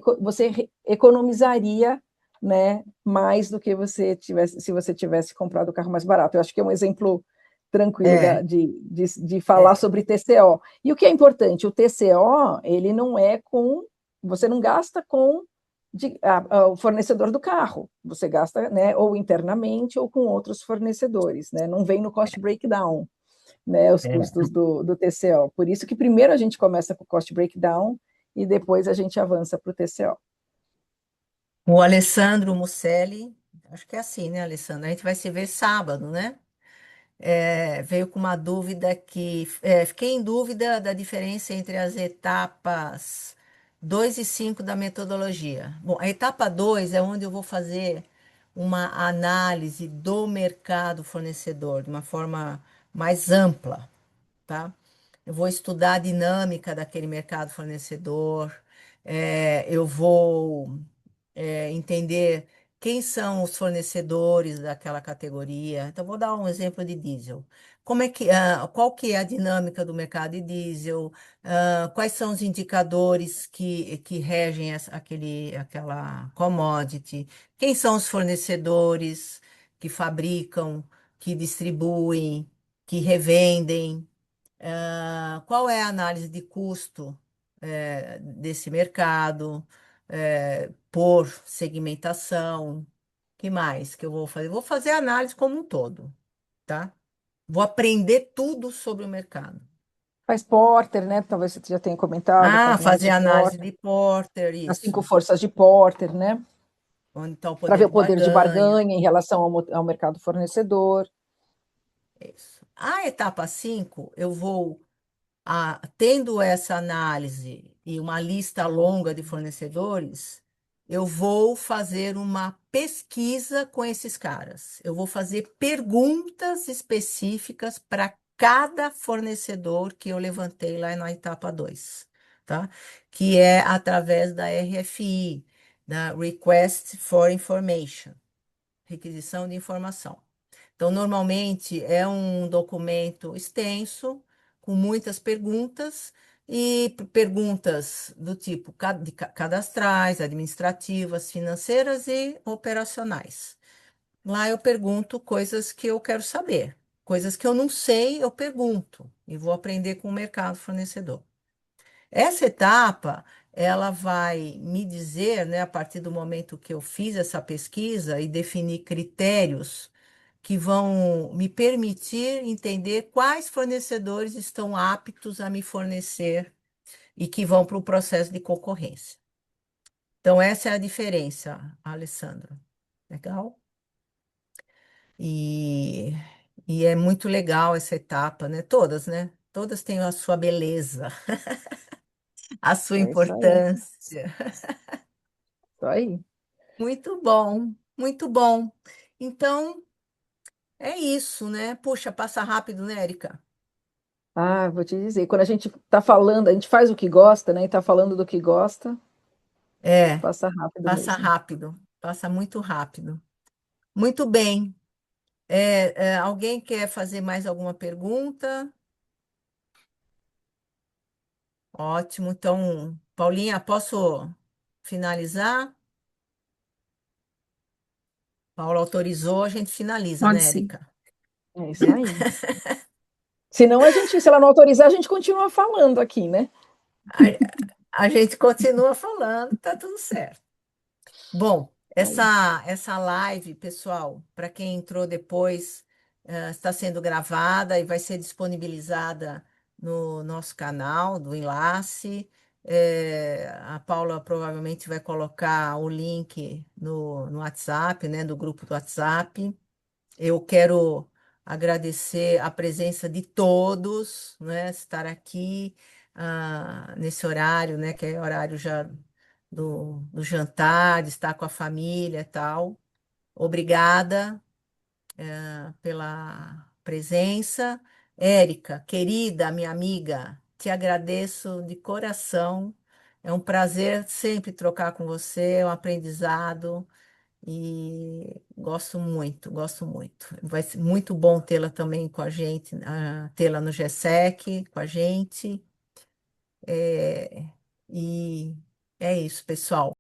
economizaria, né, mais do que você tivesse se você tivesse comprado o carro mais barato. Eu acho que é um exemplo tranquilo É, de falar é, sobre TCO. E o que é importante, o TCO, ele não é com, você não gasta com o fornecedor do carro. Você gasta, né, ou internamente ou com outros fornecedores, né? Não vem no cost breakdown, né, os é. custos do TCO. Por isso que primeiro a gente começa com o cost breakdown e depois a gente avança para o TCO. O Alessandro Musselli, acho que é assim, né, Alessandro? A gente vai se ver sábado, né? Veio com uma dúvida fiquei em dúvida da diferença entre as etapas 2 e 5 da metodologia. Bom, a etapa 2 é onde eu vou fazer uma análise do mercado fornecedor de uma forma mais ampla, tá? Eu vou estudar a dinâmica daquele mercado fornecedor, eu vou entender quem são os fornecedores daquela categoria. Então, vou dar um exemplo de diesel. Qual que é a dinâmica do mercado de diesel? Quais são os indicadores que regem aquela commodity? Quem são os fornecedores que fabricam, que distribuem, que revendem? Qual é a análise de custo, desse mercado, por segmentação? Que mais que eu vou fazer? Vou fazer a análise como um todo, tá? Vou aprender tudo sobre o mercado. Faz Porter, né? Talvez você já tenha comentado, faz análise Fazer de a análise Porter, de Porter, as isso. 5 forças de Porter, né? Onde está o Para poder ver o de poder de barganha. barganha em relação ao mercado fornecedor. Isso. A etapa 5, eu vou, tendo essa análise e uma lista longa de fornecedores, eu vou fazer uma pesquisa com esses caras. Eu vou fazer perguntas específicas para cada fornecedor que eu levantei lá na etapa 2, tá? Que é através da RFI, da Request for Information, requisição de informação. Então, normalmente é um documento extenso, com muitas perguntas, e perguntas do tipo cadastrais, administrativas, financeiras e operacionais. Lá eu pergunto coisas que eu quero saber, coisas que eu não sei, eu pergunto e vou aprender com o mercado fornecedor. Essa etapa, ela vai me dizer, né, a partir do momento que eu fiz essa pesquisa e definir critérios que vão me permitir entender quais fornecedores estão aptos a me fornecer e que vão para o processo de concorrência. Então, essa é a diferença, Alessandro. Legal? E, e é muito legal essa etapa, né? Todas, né? Todas têm a sua beleza, a sua É isso aí, importância. isso aí. Muito bom, muito bom. Então, é isso, né? Puxa, passa rápido, né, Erika? Ah, vou te dizer, quando a gente está falando, a gente faz o que gosta, né? E está falando do que gosta, É, passa rápido passa mesmo. rápido, passa muito rápido. Muito bem. Alguém quer fazer mais alguma pergunta? Ótimo. Então, Paulinha, posso finalizar? Paula autorizou, a gente finaliza, Pode né, sim. Erika? É isso aí. Senão a gente, se ela não autorizar, a gente continua falando aqui, né? A gente continua falando, tá tudo certo. Bom, Aí. essa live, pessoal, para quem entrou depois, está sendo gravada e vai ser disponibilizada no nosso canal do Enlace. A Paula provavelmente vai colocar o link no WhatsApp, né, do grupo do WhatsApp. Eu quero agradecer a presença de todos, né, estar aqui nesse horário, né, que é horário já do jantar, de estar com a família e tal. Obrigada, pela presença. Érica, querida, minha amiga, te agradeço de coração. É um prazer sempre trocar com você, é um aprendizado. E gosto muito, gosto muito. Vai ser muito bom tê-la também com a gente, tê-la no GSEC com a gente. É, e é isso, pessoal.